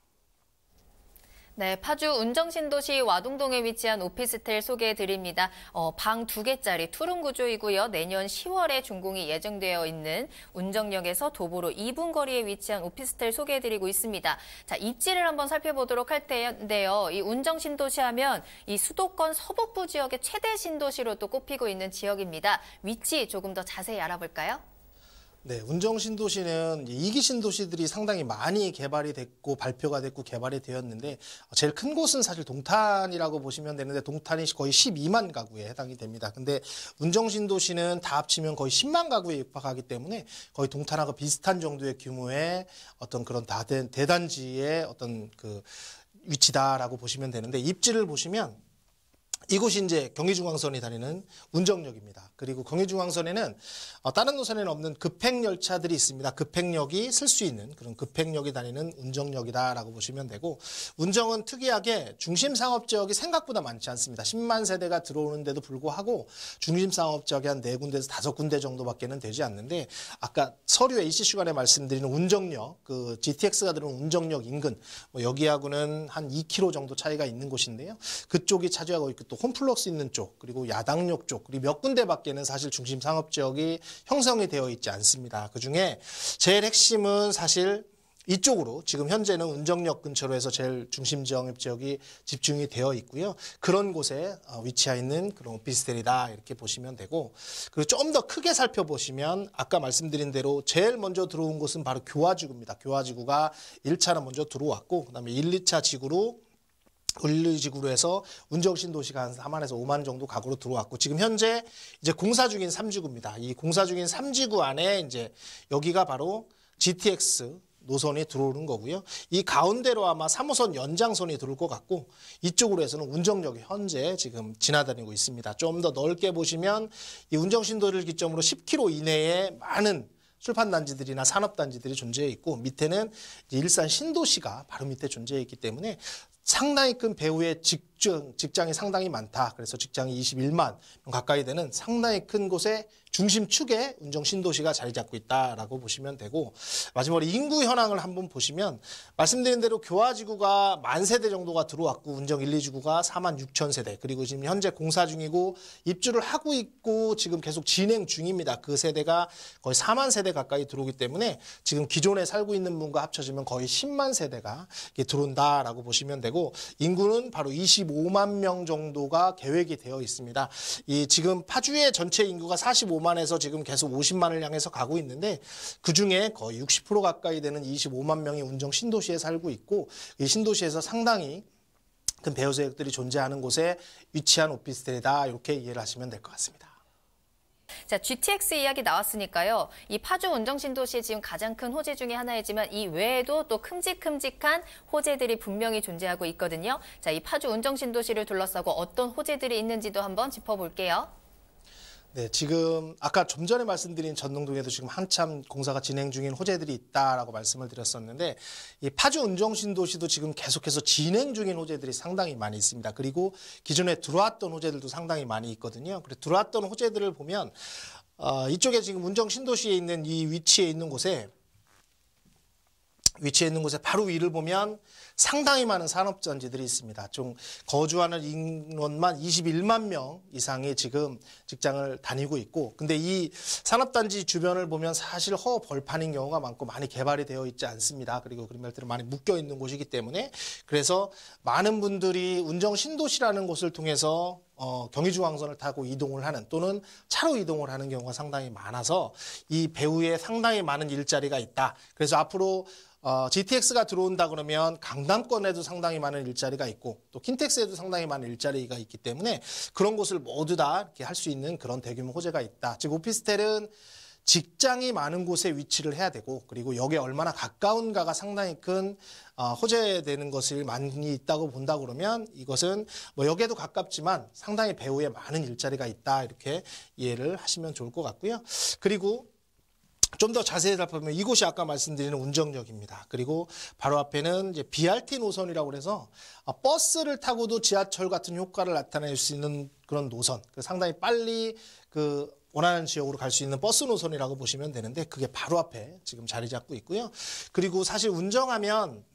네, 파주 운정신도시 와동동에 위치한 오피스텔 소개해드립니다. 방 2개짜리 투룸 구조이고요. 내년 10월에 준공이 예정되어 있는 운정역에서 도보로 2분 거리에 위치한 오피스텔 소개해드리고 있습니다. 자, 입지를 한번 살펴보도록 할 텐데요. 이 운정신도시 하면 이 수도권 서북부 지역의 최대 신도시로 또 꼽히고 있는 지역입니다. 위치 조금 더 자세히 알아볼까요? 네, 운정신도시는 2기 신도시들이 상당히 많이 개발이 됐고 발표가 됐고 개발이 되었는데 제일 큰 곳은 사실 동탄이라고 보시면 되는데 동탄이 거의 12만 가구에 해당이 됩니다. 근데 운정신도시는 다 합치면 거의 10만 가구에 육박하기 때문에 거의 동탄하고 비슷한 정도의 규모의 어떤 그런 대단지의 어떤 위치다라고 보시면 되는데 입지를 보시면 이곳이 이제 경의중앙선이 다니는 운정역입니다. 그리고 경의중앙선에는 다른 노선에는 없는 급행열차들이 있습니다. 급행역이 쓸 수 있는 그런 급행역이 다니는 운정역이다라고 보시면 되고 운정은 특이하게 중심상업지역이 생각보다 많지 않습니다. 10만 세대가 들어오는데도 불구하고 중심상업지역이 한 4군데에서 5군데 정도밖에는 되지 않는데 아까 서류 AC 시간에 말씀드리는 운정역, GTX가 들어오는 운정역 인근 여기하고는 한 2km 정도 차이가 있는 곳인데요. 그쪽이 차지하고 있고 또 홈플러스 있는 쪽 그리고 야당역 쪽 그리고 몇 군데밖에는 사실 중심 상업지역이 형성이 되어 있지 않습니다. 그중에 제일 핵심은 사실 이쪽으로 지금 현재는 운정역 근처로 해서 제일 중심 지역이 집중이 되어 있고요. 그런 곳에 위치해 있는 그런 오피스텔이다 이렇게 보시면 되고 그리고 좀 더 크게 살펴보시면 아까 말씀드린 대로 제일 먼저 들어온 곳은 바로 교화지구입니다. 교화지구가 1차로 먼저 들어왔고 그다음에 1, 2차 지구로 을리지구로 해서 운정신도시가 한 4만에서 5만 정도 가구로 들어왔고 지금 현재 이제 공사 중인 3지구입니다. 이 공사 중인 3지구 안에 이제 여기가 바로 GTX 노선이 들어오는 거고요. 이 가운데로 아마 3호선 연장선이 들어올 것 같고 이쪽으로 해서는 운정역이 현재 지금 지나다니고 있습니다. 좀 더 넓게 보시면 이 운정신도를 기점으로 10km 이내에 많은 출판단지들이나 산업단지들이 존재해 있고 밑에는 일산 신도시가 바로 밑에 존재해 있기 때문에 상당히 큰 배후의 직장이 상당히 많다. 그래서 직장이 21만 명 가까이 되는 상당히 큰 곳에 중심축에 운정 신도시가 자리 잡고 있다라고 보시면 되고, 마지막으로 인구 현황을 한번 보시면 말씀드린 대로 교화지구가 10,000세대 정도가 들어왔고 운정 1, 2지구가 46,000세대, 그리고 지금 현재 공사 중이고 입주를 하고 있고 지금 계속 진행 중입니다. 그 세대가 거의 40,000세대 가까이 들어오기 때문에 지금 기존에 살고 있는 분과 합쳐지면 거의 10만 세대가 들어온다라고 보시면 되고, 인구는 바로 25만 명 정도가 계획이 되어 있습니다. 이 지금 파주의 전체 인구가 45만에서 지금 계속 50만을 향해서 가고 있는데, 그중에 거의 60% 가까이 되는 25만 명이 운정 신도시에 살고 있고, 이 신도시에서 상당히 큰 배후 세력들이 존재하는 곳에 위치한 오피스텔이다, 이렇게 이해를 하시면 될 것 같습니다. 자, GTX 이야기 나왔으니까요. 이 파주 운정신도시의 지금 가장 큰 호재 중에 하나이지만 이 외에도 또 큼직큼직한 호재들이 분명히 존재하고 있거든요. 자, 이 파주 운정신도시를 둘러싸고 어떤 호재들이 있는지도 한번 짚어볼게요. 네, 지금 아까 좀 전에 말씀드린 전농동에도 지금 한참 공사가 진행 중인 호재들이 있다라고 말씀을 드렸었는데, 이 파주 운정신도시도 지금 계속해서 진행 중인 호재들이 상당히 많이 있습니다. 그리고 기존에 들어왔던 호재들도 상당히 많이 있거든요. 그래서 들어왔던 호재들을 보면 이쪽에 지금 운정신도시에 있는 이 위치에 있는 곳에 바로 위를 보면 상당히 많은 산업단지들이 있습니다. 좀 거주하는 인원만 21만 명 이상이 지금 직장을 다니고 있고, 근데 이 산업단지 주변을 보면 사실 허벌판인 경우가 많고 많이 개발이 되어 있지 않습니다. 그리고 그런 말들은 많이 묶여 있는 곳이기 때문에, 그래서 많은 분들이 운정 신도시라는 곳을 통해서 경의중앙선을 타고 이동을 하는, 또는 차로 이동을 하는 경우가 상당히 많아서 이 배후에 상당히 많은 일자리가 있다. 그래서 앞으로 GTX가 들어온다 그러면 강남권에도 상당히 많은 일자리가 있고 또 킨텍스에도 상당히 많은 일자리가 있기 때문에 그런 곳을 모두 다 이렇게 할 수 있는 그런 대규모 호재가 있다. 즉 오피스텔은 직장이 많은 곳에 위치를 해야 되고, 그리고 여기에 얼마나 가까운가가 상당히 큰 호재되는 것을 많이 있다고 본다 그러면 이것은 뭐 여기에도 가깝지만 상당히 배후에 많은 일자리가 있다, 이렇게 이해를 하시면 좋을 것 같고요. 그리고 좀 더 자세히 살펴보면 이곳이 아까 말씀드리는 운정역입니다. 그리고 바로 앞에는 이제 BRT 노선이라고 해서 버스를 타고도 지하철 같은 효과를 나타낼 수 있는 그런 노선, 상당히 빨리 원하는 지역으로 갈 수 있는 버스 노선이라고 보시면 되는데, 그게 바로 앞에 지금 자리 잡고 있고요. 그리고 사실 운정하면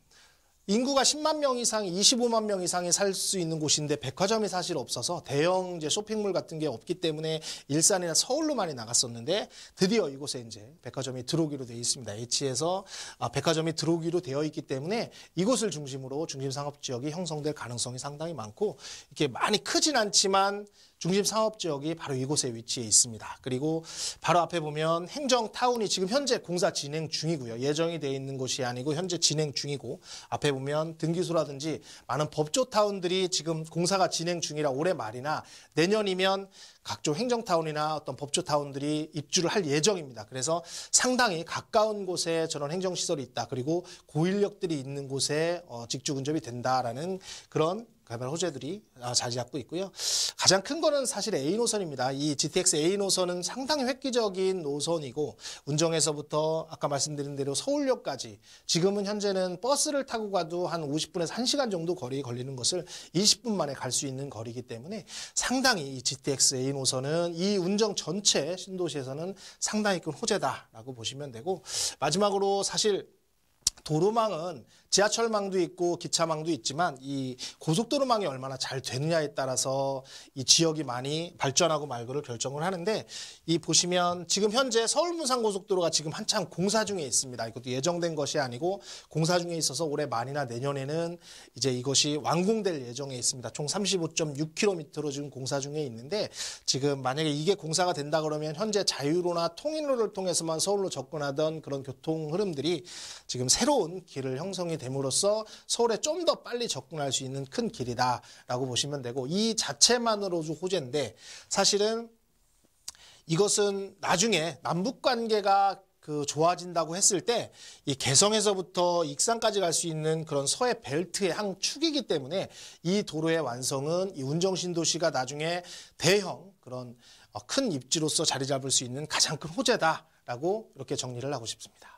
인구가 10만 명 이상, 25만 명 이상이 살 수 있는 곳인데 백화점이 사실 없어서 대형 이제 쇼핑몰 같은 게 없기 때문에 일산이나 서울로 많이 나갔었는데, 드디어 이곳에 이제 백화점이 들어오기로 되어 있습니다. H에서 백화점이 들어오기로 되어 있기 때문에 이곳을 중심으로 중심 상업 지역이 형성될 가능성이 상당히 많고, 이렇게 많이 크진 않지만 중심 상업 지역이 바로 이곳에 위치해 있습니다. 그리고 바로 앞에 보면 행정타운이 지금 현재 공사 진행 중이고요. 예정이 되어 있는 곳이 아니고 현재 진행 중이고, 앞에 보면 등기소라든지 많은 법조타운들이 지금 공사가 진행 중이라 올해 말이나 내년이면 각종 행정타운이나 어떤 법조타운들이 입주를 할 예정입니다. 그래서 상당히 가까운 곳에 저런 행정시설이 있다. 그리고 고인력들이 있는 곳에 직주 근접이 된다라는 그런 개발 호재들이 자리 잡고 있고요. 가장 큰 거는 사실 A 노선입니다. 이 GTX A 노선은 상당히 획기적인 노선이고, 운정에서부터 아까 말씀드린 대로 서울역까지 지금은 현재는 버스를 타고 가도 한 50분에서 1시간 정도 거리 걸리는 것을 20분 만에 갈 수 있는 거리이기 때문에 상당히 이 GTX A 노선은 이 운정 전체 신도시에서는 상당히 큰 호재다라고 보시면 되고, 마지막으로 사실 도로망은 지하철망도 있고 기차망도 있지만 이 고속도로망이 얼마나 잘 되느냐에 따라서 이 지역이 많이 발전하고 말고를 결정을 하는데, 이 보시면 지금 현재 서울-문산-고속도로가 지금 한참 공사 중에 있습니다. 이것도 예정된 것이 아니고 공사 중에 있어서 올해 말이나 내년에는 이제 이것이 완공될 예정에 있습니다. 총 35.6km로 지금 공사 중에 있는데, 지금 만약에 이게 공사가 된다 그러면 현재 자유로나 통인로를 통해서만 서울로 접근하던 그런 교통 흐름들이 지금 새로운 길을 형성이 됨으로써 서울에 좀 더 빨리 접근할 수 있는 큰 길이다라고 보시면 되고, 이 자체만으로도 호재인데 사실은 이것은 나중에 남북 관계가 좋아진다고 했을 때 이 개성에서부터 익산까지 갈 수 있는 그런 서해 벨트의 한 축이기 때문에 이 도로의 완성은 이 운정신도시가 나중에 대형 그런 큰 입지로서 자리 잡을 수 있는 가장 큰 호재다라고 이렇게 정리를 하고 싶습니다.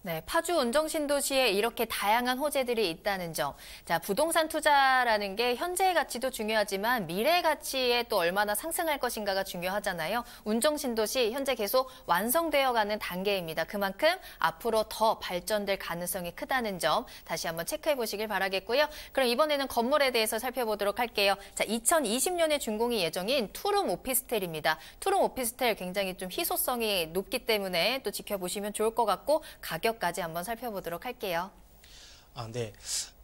네, 파주 운정신도시에 이렇게 다양한 호재들이 있다는 점. 자, 부동산 투자라는 게 현재의 가치도 중요하지만 미래 가치에 또 얼마나 상승할 것인가가 중요하잖아요. 운정신도시 현재 계속 완성되어가는 단계입니다. 그만큼 앞으로 더 발전될 가능성이 크다는 점 다시 한번 체크해 보시길 바라겠고요. 그럼 이번에는 건물에 대해서 살펴보도록 할게요. 자, 2020년에 준공이 예정인 투룸 오피스텔입니다. 투룸 오피스텔 굉장히 좀 희소성이 높기 때문에 또 지켜보시면 좋을 것 같고 가격까지 한번 살펴보도록 할게요. 네.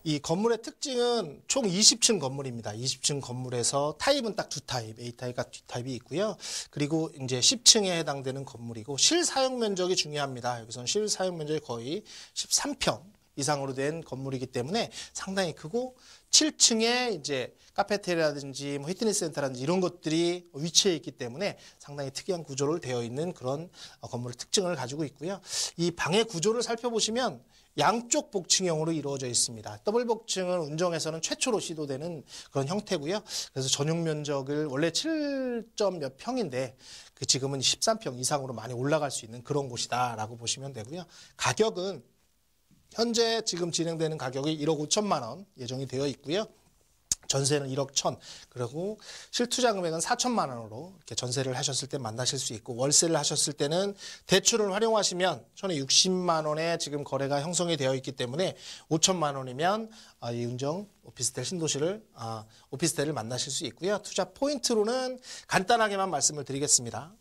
이 건물의 특징은 총 20층 건물입니다. 20층 건물에서 타입은 딱 두 타입, A타입과 D타입이 있고요. 그리고 이제 10층에 해당되는 건물이고 실사용 면적이 중요합니다. 여기서는 실사용 면적이 거의 13평 이상으로 된 건물이기 때문에 상당히 크고 7층에 이제 카페테리아라든지 뭐 피트니스 센터라든지 이런 것들이 위치해 있기 때문에 상당히 특이한 구조를 되어 있는 그런 건물의 특징을 가지고 있고요. 이 방의 구조를 살펴보시면 양쪽 복층형으로 이루어져 있습니다. 더블 복층은 운정에서는 최초로 시도되는 그런 형태고요. 그래서 전용 면적을 원래 7점 몇 평인데 지금은 13평 이상으로 많이 올라갈 수 있는 그런 곳이다라고 보시면 되고요. 가격은 현재 지금 진행되는 가격이 1억 5천만 원 예정이 되어 있고요. 전세는 1억 1천, 그리고 실투자 금액은 4천만 원으로 이렇게 전세를 하셨을 때 만나실 수 있고 월세를 하셨을 때는 대출을 활용하시면 전에 60만 원에 지금 거래가 형성이 되어 있기 때문에 5천만 원이면 이 운정 오피스텔 신도시를 오피스텔을 만나실 수 있고요. 투자 포인트로는 간단하게만 말씀을 드리겠습니다.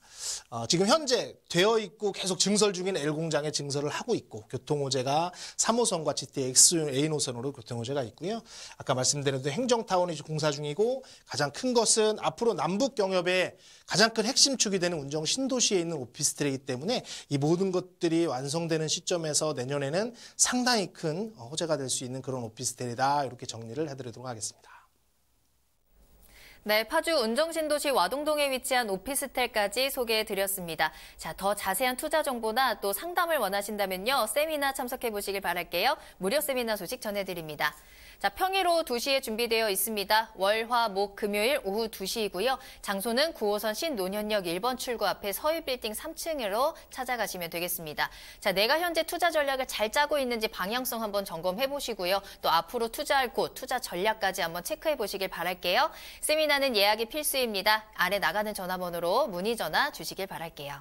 지금 현재 되어 있고 계속 증설 중인 L공장에 증설을 하고 있고 교통호재가 3호선과 GTX A 노선으로 교통호재가 있고요. 아까 말씀드린 대로 행정타운이 공사 중이고 가장 큰 것은 앞으로 남북 경협의 가장 큰 핵심축이 되는 운정 신도시에 있는 오피스텔이기 때문에 이 모든 것들이 완성되는 시점에서 내년에는 상당히 큰 호재가 될 수 있는 그런 오피스텔이다. 이렇게 정리를 해드리도록 하겠습니다. 네, 파주 운정신도시 와동동에 위치한 오피스텔까지 소개해드렸습니다. 자, 더 자세한 투자 정보나 또 상담을 원하신다면요. 세미나 참석해보시길 바랄게요. 무료 세미나 소식 전해드립니다. 자, 평일 오후 2시에 준비되어 있습니다. 월, 화, 목, 금요일 오후 2시이고요. 장소는 9호선 신논현역 1번 출구 앞에 서유빌딩 3층으로 찾아가시면 되겠습니다. 자, 내가 현재 투자 전략을 잘 짜고 있는지 방향성 한번 점검해보시고요. 또 앞으로 투자할 곳, 투자 전략까지 한번 체크해보시길 바랄게요. 세미나는 예약이 필수입니다. 아래 나가는 전화번호로 문의 전화 주시길 바랄게요.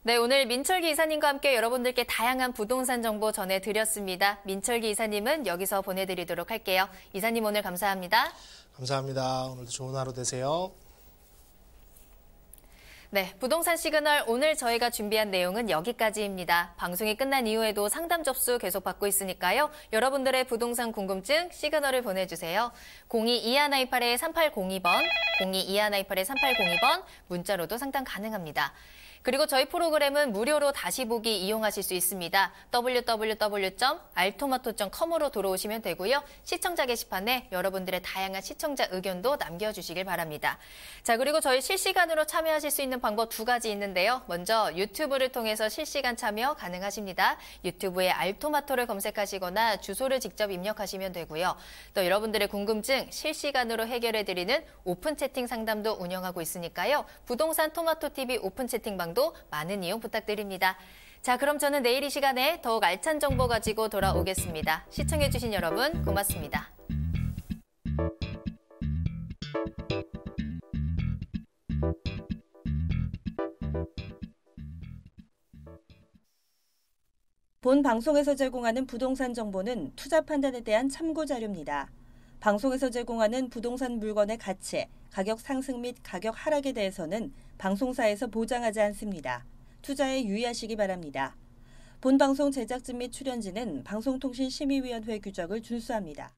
네, 오늘 민철기 이사님과 함께 여러분들께 다양한 부동산 정보 전해드렸습니다. 민철기 이사님은 여기서 보내드리도록 할게요. 이사님 오늘 감사합니다. 감사합니다. 오늘도 좋은 하루 되세요. 네, 부동산 시그널 오늘 저희가 준비한 내용은 여기까지입니다. 방송이 끝난 이후에도 상담 접수 계속 받고 있으니까요. 여러분들의 부동산 궁금증 시그널을 보내주세요. 022128-3802번, 022128-3802번 문자로도 상담 가능합니다. 그리고 저희 프로그램은 무료로 다시 보기 이용하실 수 있습니다. www.altomato.com으로 들어오시면 되고요. 시청자 게시판에 여러분들의 다양한 시청자 의견도 남겨주시길 바랍니다. 자, 그리고 저희 실시간으로 참여하실 수 있는 방법 2가지 있는데요. 먼저 유튜브를 통해서 실시간 참여 가능하십니다. 유튜브에 알토마토를 검색하시거나 주소를 직접 입력하시면 되고요. 또 여러분들의 궁금증 실시간으로 해결해드리는 오픈 채팅 상담도 운영하고 있으니까요. 부동산 토마토TV 오픈 채팅방 도 많은 이용 부탁드립니다. 자, 그럼 저는 내일 이 시간에 더욱 알찬 정보 가지고 돌아오겠습니다. 시청해주신 여러분 고맙습니다. 본 방송에서 제공하는 부동산 정보는 투자 판단에 대한 참고 자료입니다. 방송에서 제공하는 부동산 물건의 가치, 가격 상승 및 가격 하락에 대해서는 방송사에서 보장하지 않습니다. 투자에 유의하시기 바랍니다. 본 방송 제작진 및 출연진은 방송통신심의위원회 규정을 준수합니다.